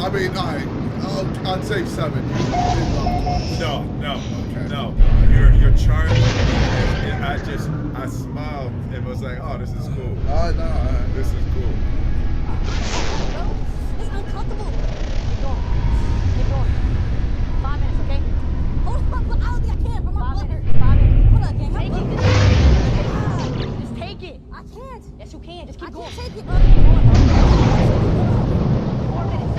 I mean, I'd say 7. No. You're charming. And I smiled and was like, oh, this is cool. This is cool. It's uncomfortable. Keep going. 5 minutes, okay? Hold on, I don't think I can. From my 5 minutes. Hold on, can take it. Just take it. I can't. Yes, you can. Just keep going. I can't take it, bro. 4 minutes.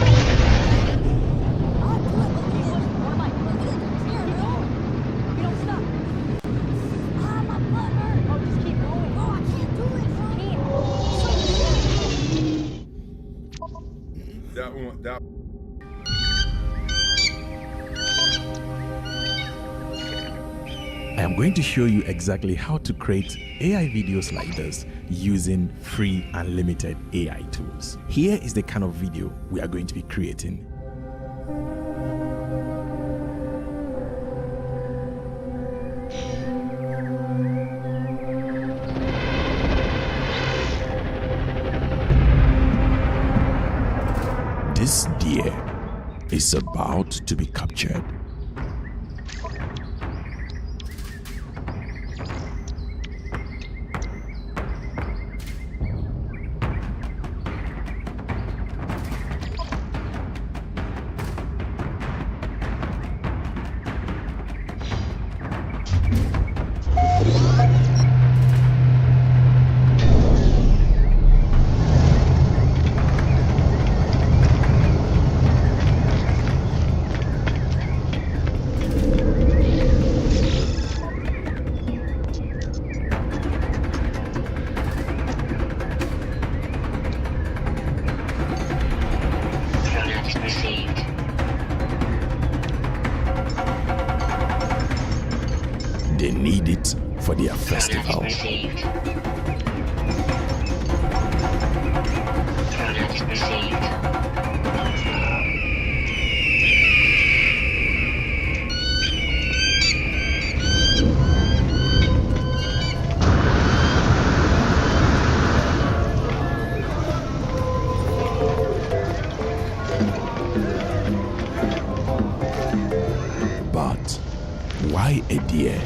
I'll do it. More like, here, bro. You don't stop. My butt hurt. Oh, just keep going. Bro, I can't do it, bro. That one. I I am going to show you exactly how to create AI videos like this using free unlimited AI tools. Here is the kind of video we are going to be creating. This deer is about to be captured. They need it for their festival. But why a deer?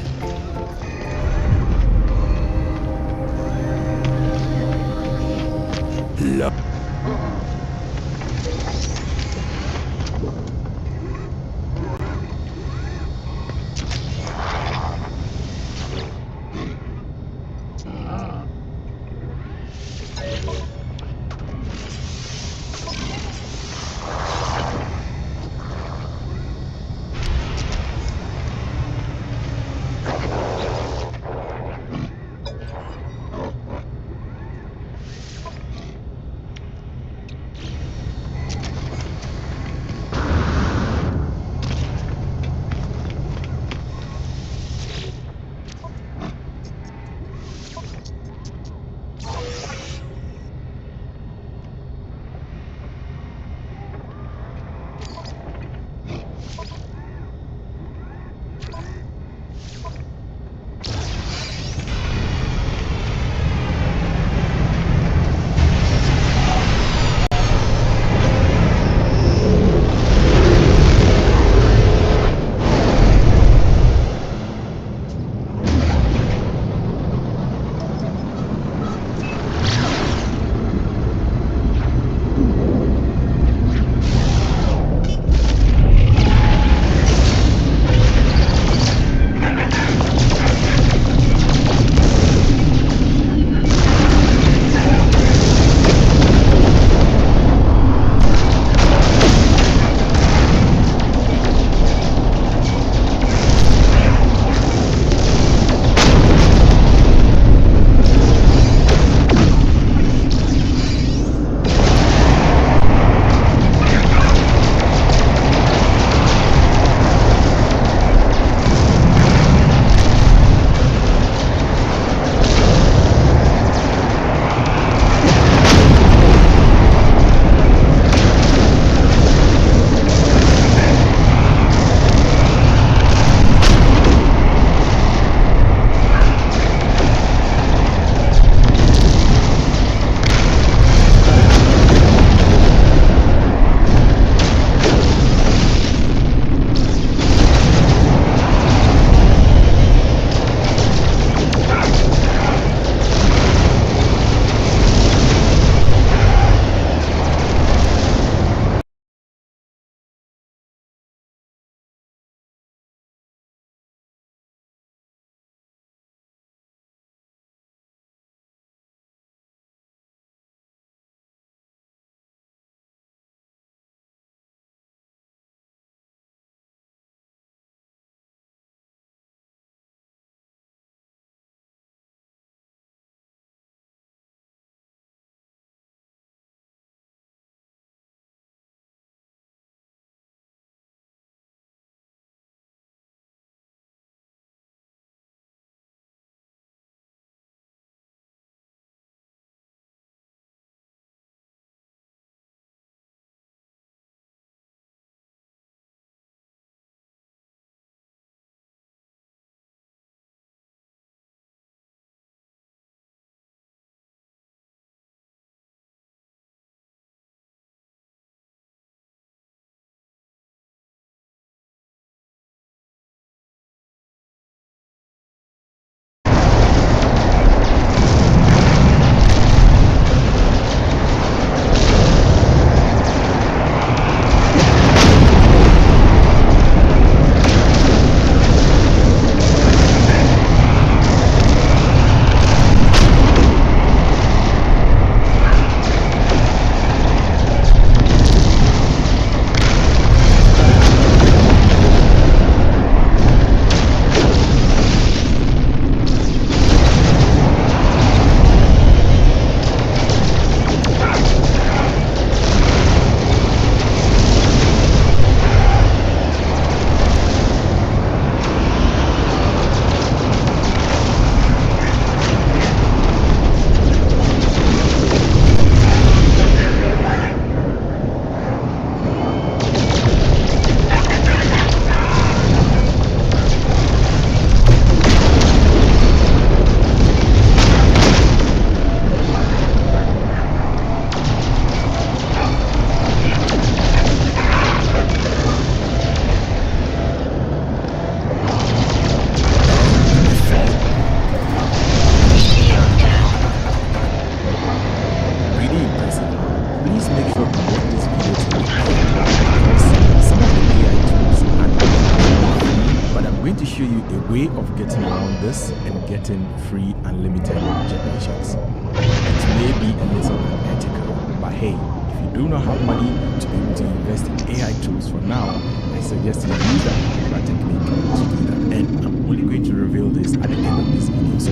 going to show you a way of getting around this and getting free unlimited generations. It may be a little unethical, but hey, if you do not have money to be able to invest in AI tools for now, I suggest you use that particular technique to do that. And I'm only going to reveal this at the end of this video, so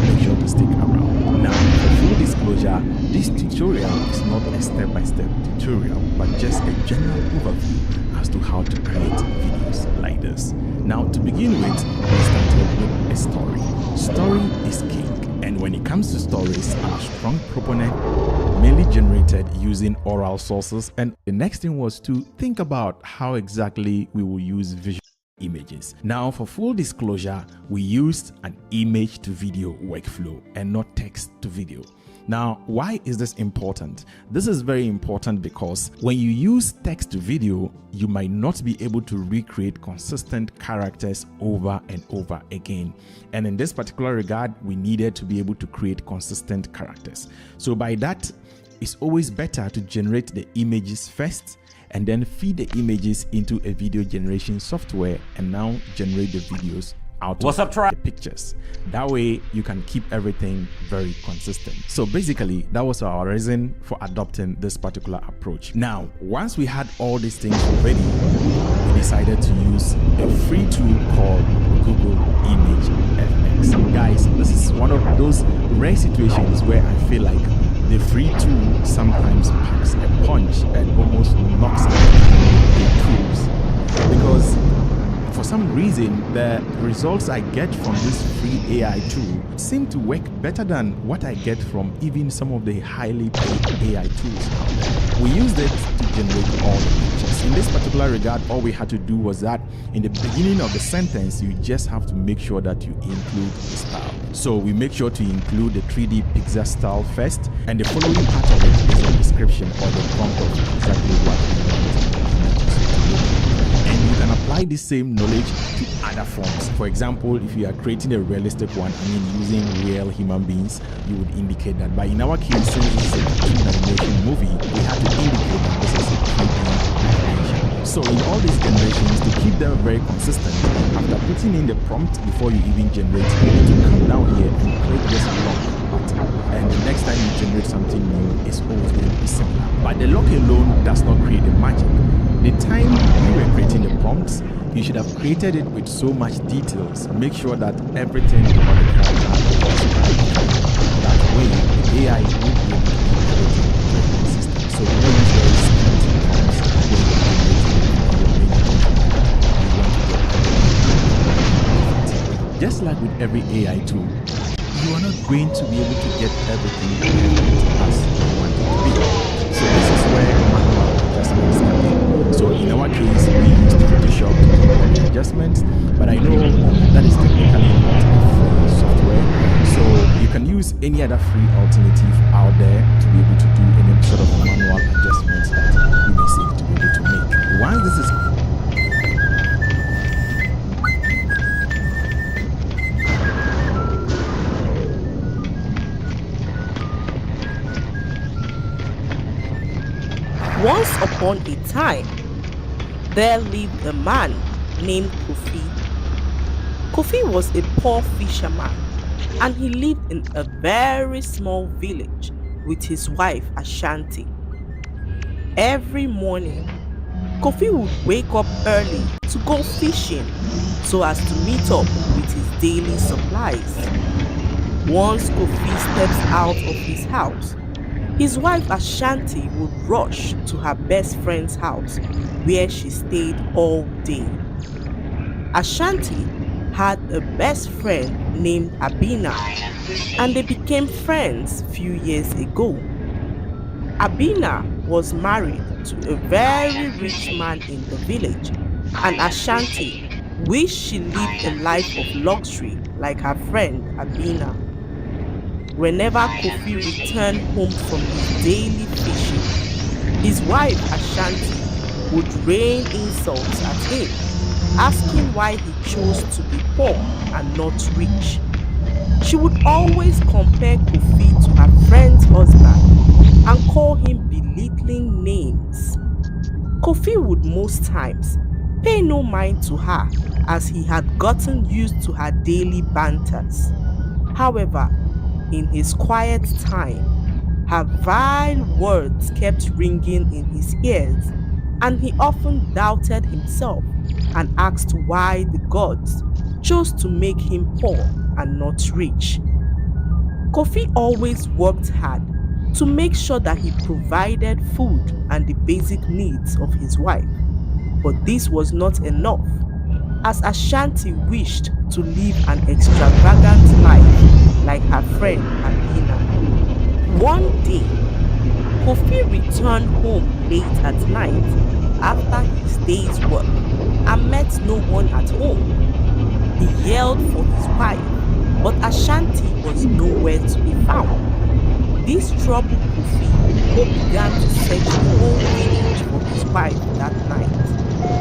make sure to stick around. Now, for full disclosure, this tutorial is not a step-by-step tutorial, but just a general overview as to how to create videos like this. Now, to begin with, we started with a story. Story is king, and when it comes to stories, I'm a strong proponent, mainly generated using oral sources. And the next thing was to think about how exactly we will use visual images. Now, for full disclosure, we used an image to video workflow and not text to video. Now, why is this important? This is very important because when you use text to video, you might not be able to recreate consistent characters over and over again. And in this particular regard, we needed to be able to create consistent characters. So by that, it's always better to generate the images first and then feed the images into a video generation software and now generate the videos out What's up, the pictures. That way you can keep everything very consistent. So basically that was our reason for adopting this particular approach. Now, once we had all these things ready, we decided to use a free tool called Google Image FX. Guys, this is one of those rare situations where I feel like the free tool sometimes packs a punch and almost knocks out the tools, because for some reason the results I get from this free AI tool seem to work better than what I get from even some of the highly paid AI tools out there. We used it to generate all the pictures. In this particular regard, all we had to do was that in the beginning of the sentence, you just have to make sure that you include the style. So we make sure to include the 3D pixel style first, and the following part of it is the description or the prompt of exactly what we want. And you can apply the same knowledge to other forms. For example, if you are creating a realistic one, using real human beings, you would indicate that. But in our case, since this is a 2D animation movie, we have to indicate that this is a 3D animation. So in all these generations, to keep them very consistent, after putting in the prompt before you even generate, you need to come down here and click this lock button. And the next time you generate something new, it's always going to be similar. But the lock alone does not create the magic. The time you were creating the prompts, you should have created it with so much details. Make sure that everything about the character is described. That way, the AI will be able to keep everything very consistent. So don't use very scripted prompts when you're creating your just like with every AI tool, you are not going to be able to get everything perfect as you want it to be. So this is where manual adjustments come in. So in our case, we used Photoshop to do all the adjustments, but I know that is technically not a free software. So you can use any other free alternative out there to be able to do any sort of manual adjustments that you may seek to be able to make. Once this is Once upon a time, there lived a man named Kofi. Kofi was a poor fisherman, and he lived in a very small village with his wife Ashanti. Every morning, Kofi would wake up early to go fishing so as to meet up with his daily supplies. Once Kofi steps out of his house, his wife Ashanti would rush to her best friend's house where she stayed all day. Ashanti had a best friend named Abina, and they became friends few years ago. Abina was married to a very rich man in the village, and Ashanti wished she lived a life of luxury like her friend Abina. Whenever Kofi returned home from his daily fishing, his wife Ashanti would rain insults at him, asking why he chose to be poor and not rich. She would always compare Kofi to her friend's husband and call him belittling names. Kofi would most times pay no mind to her as he had gotten used to her daily banters. However, in his quiet time, her vile words kept ringing in his ears, and he often doubted himself and asked why the gods chose to make him poor and not rich. Kofi always worked hard to make sure that he provided food and the basic needs of his wife. But this was not enough, as Ashanti wished to live an extravagant life like her friend Abina. One day, Kofi returned home late at night after his day's work and met no one at home. He yelled for his wife, but Ashanti was nowhere to be found. This troubled Kofi, who began to search the whole village for his wife that night.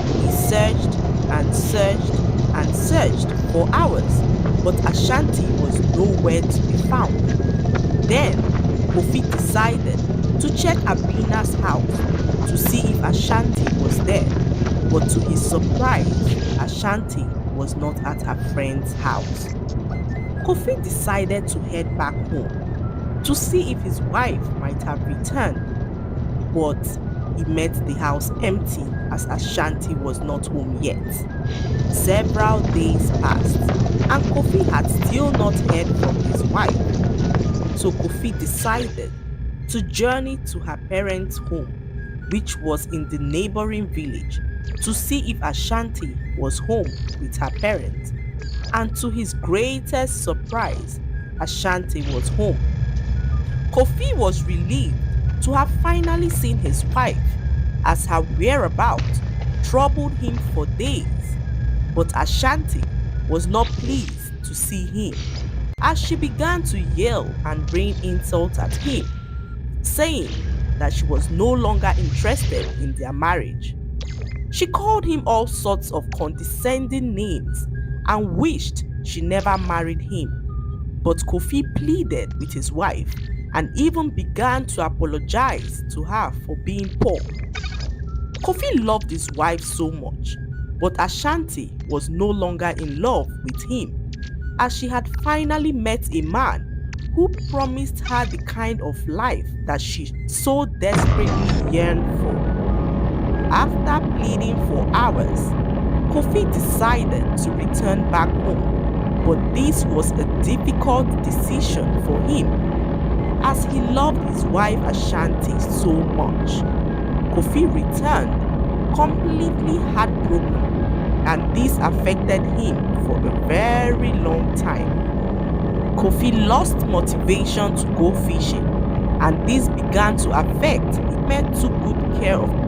He searched and searched and searched for hours, but Ashanti was nowhere to be found. Then Kofi decided to check Abina's house to see if Ashanti was there, but to his surprise, Ashanti was not at her friend's house. Kofi decided to head back home to see if his wife might have returned, but he met the house empty as Ashanti was not home yet. Several days passed, and Kofi had still not heard from his wife. So Kofi decided to journey to her parents' home, which was in the neighboring village, to see if Ashanti was home with her parents. And to his greatest surprise, Ashanti was home. Kofi was relieved to have finally seen his wife, as her whereabouts troubled him for days. But Ashanti was not pleased to see him, as she began to yell and rain insults at him, saying that she was no longer interested in their marriage. She called him all sorts of condescending names and wished she never married him. But Kofi pleaded with his wife and even began to apologize to her for being poor. Kofi loved his wife so much, but Ashanti was no longer in love with him, as she had finally met a man who promised her the kind of life that she so desperately yearned for. After pleading for hours, Kofi decided to return back home, but this was a difficult decision for him, as he loved his wife Ashanti so much. Kofi returned completely heartbroken, and this affected him for a very long time. Kofi lost motivation to go fishing, and this began to affect his men took good care of.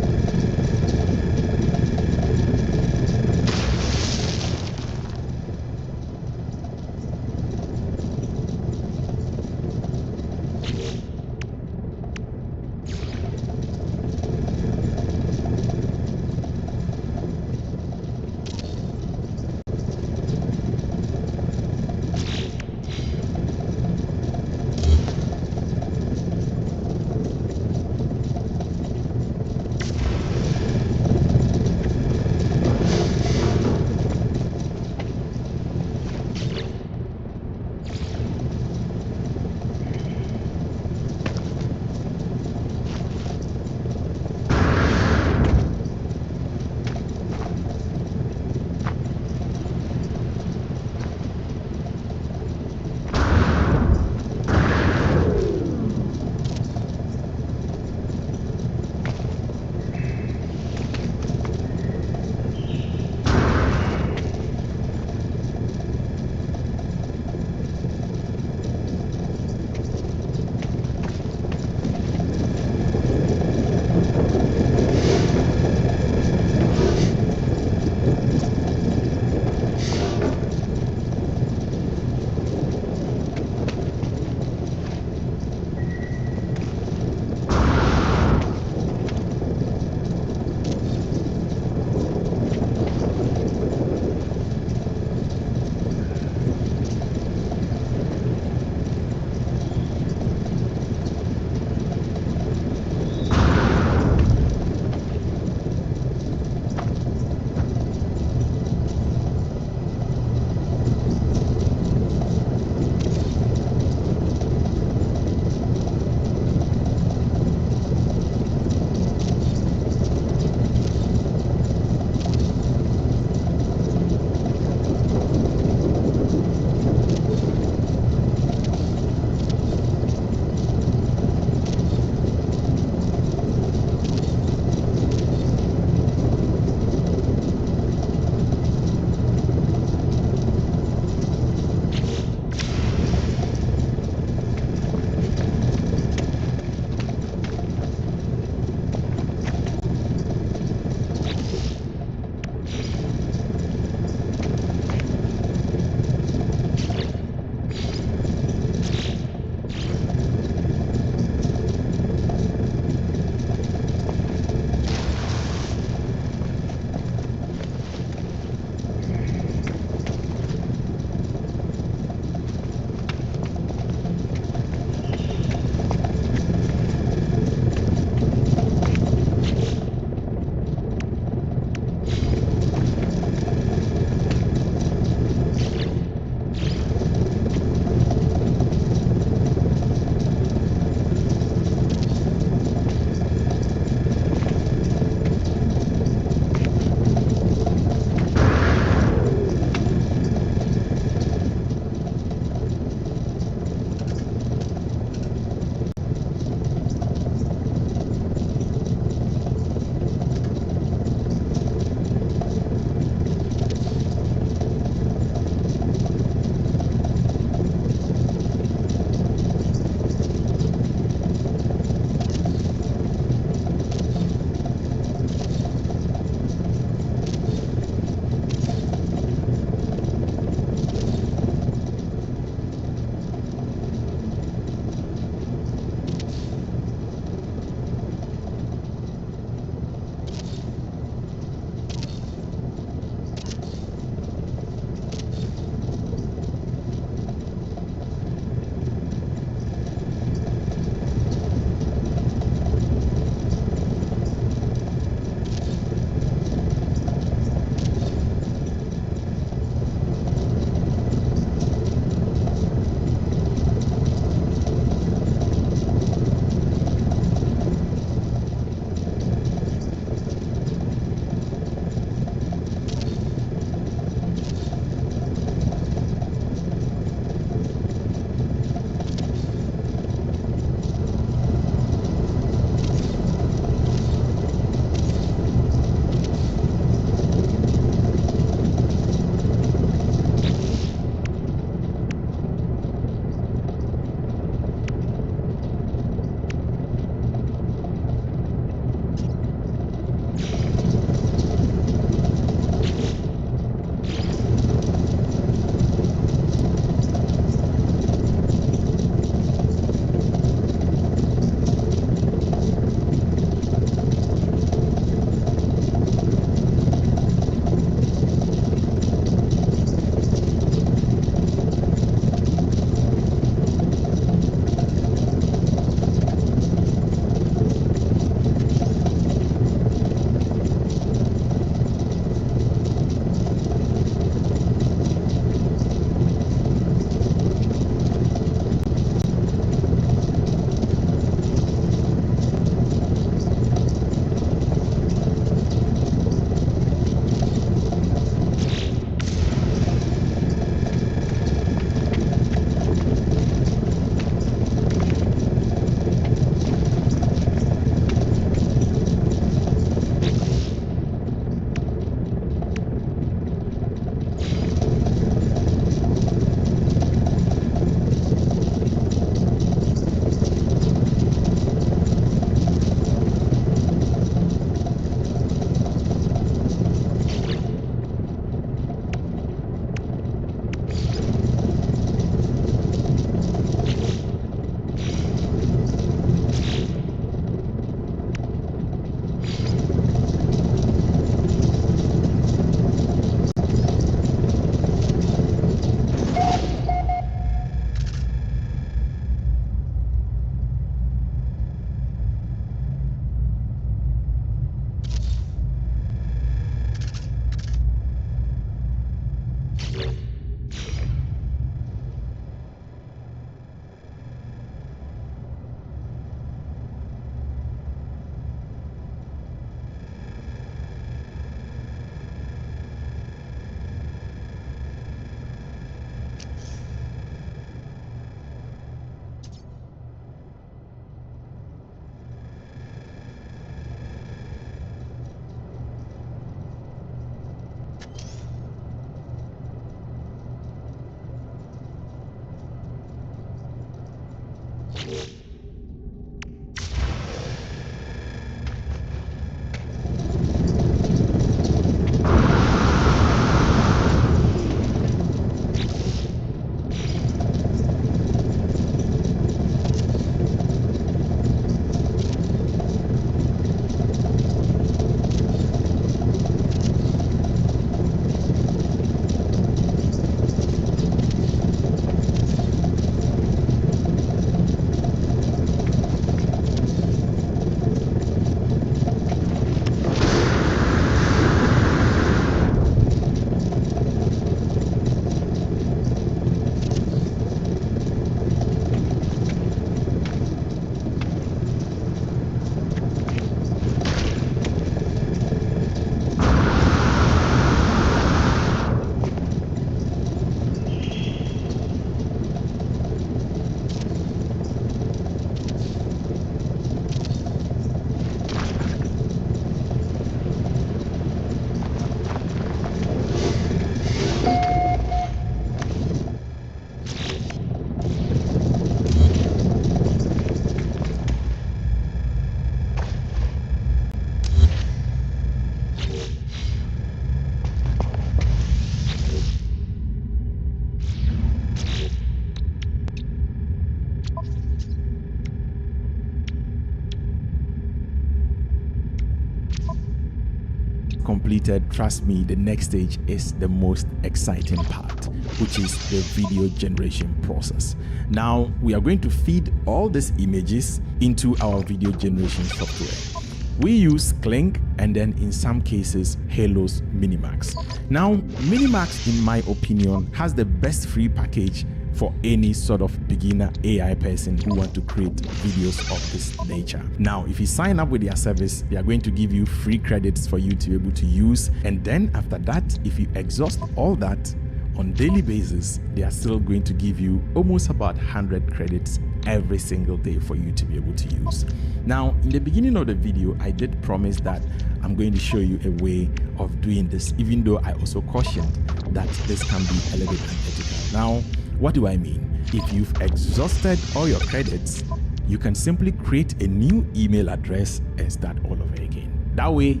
Completed, trust me, the next stage is the most exciting part, which is the video generation process. Now we are going to feed all these images into our video generation software. We use Clink and then in some cases Halo's Minimax. Now Minimax, in my opinion, has the best free package for any sort of beginner AI person who want to create videos of this nature. Now, if you sign up with their service, they are going to give you free credits for you to be able to use. And then after that, if you exhaust all that on daily basis, they are still going to give you almost about 100 credits every single day for you to be able to use. Now, in the beginning of the video, I did promise that I'm going to show you a way of doing this, even though I also cautioned that this can be a little bit unethical. Now, what do I mean? If you've exhausted all your credits, you can simply create a new email address and start all over again. That way,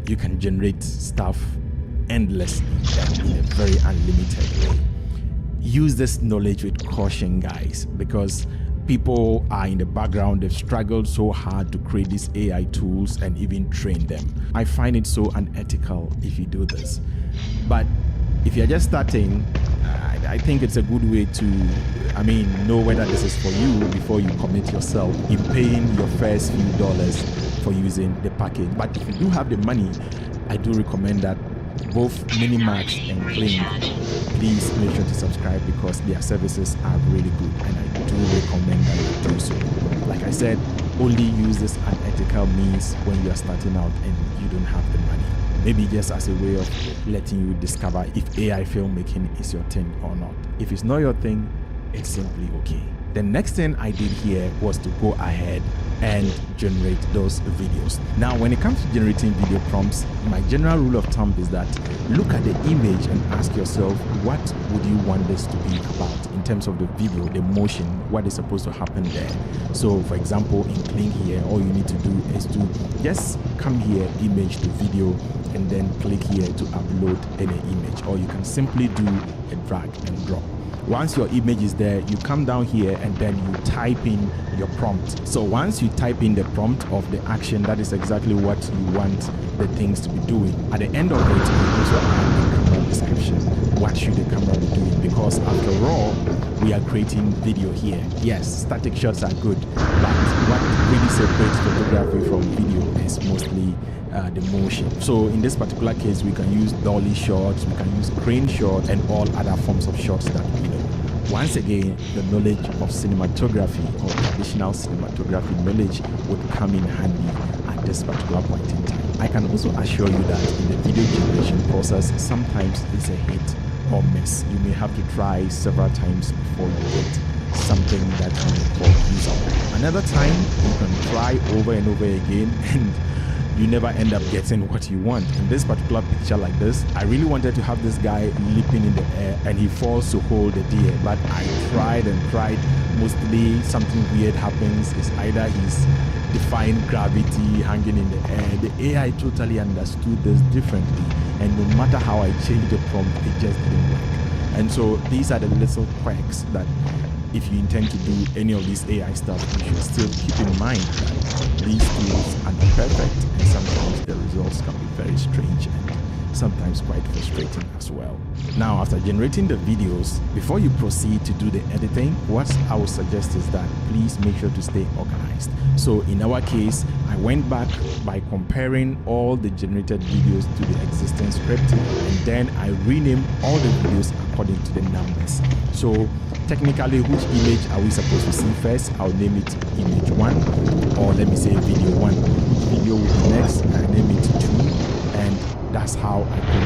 you can generate stuff endlessly and in a very unlimited way. Use this knowledge with caution, guys, because people are in the background. They've struggled so hard to create these AI tools and even train them. I find it so unethical if you do this. But if you're just starting, I think it's a good way to, know whether this is for you before you commit yourself in paying your first few dollars for using the package. But if you do have the money, I do recommend that both Minimax and Clink, please make sure to subscribe because their services are really good and I do recommend that you do so. Like I said, only use this unethical means when you are starting out and you don't have the money. Maybe just as a way of letting you discover if AI filmmaking is your thing or not. If it's not your thing, it's simply okay. The next thing I did here was to go ahead and generate those videos. Now, when it comes to generating video prompts, my general rule of thumb is that look at the image and ask yourself, what would you want this to be about in terms of the video, the motion, what is supposed to happen there. So, for example, in Clink here, all you need to do is to just come here, image to video, and then click here to upload any image, or you can simply do a drag and drop. Once your image is there, you come down here and then you type in your prompt. So once you type in the prompt of the action, that is exactly what you want the things to be doing. At the end of it, you also add the camera description. What should the camera be doing? Because after all, we are creating video here. Yes, static shots are good, but what really separates photography from video is mostly the motion. So in this particular case, we can use dolly shots, we can use crane shots, and all other forms of shots that we know. Once again, the knowledge of cinematography or traditional cinematography knowledge would come in handy at this particular point in time. I can also assure you that in the video generation process, sometimes it's a hit or miss. You may have to try several times before you get something that you may call usable. Another time, you can try over and over again and you never end up getting what you want. In this particular picture like this, I really wanted to have this guy leaping in the air and he falls to hold the deer, but I tried and tried. Mostly something weird happens. It's either he's defying gravity, hanging in the air. The AI totally understood this differently, and no matter how I changed the prompt, it just didn't work. And so these are the little quirks that if you intend to do any of these AI stuff, you should still keep in mind that these tools are not perfect, and sometimes the results can be very strange and sometimes quite frustrating as well. Now, after generating the videos, before you proceed to do the editing, what I would suggest is that please make sure to stay organized. So in our case, I went back by comparing all the generated videos to the existing script, and then I renamed all the videos according to the numbers. So technically, which image are we supposed to see first? I'll name it image 1, or let me say video 1. Which video will be next? I name it 2, and that's how I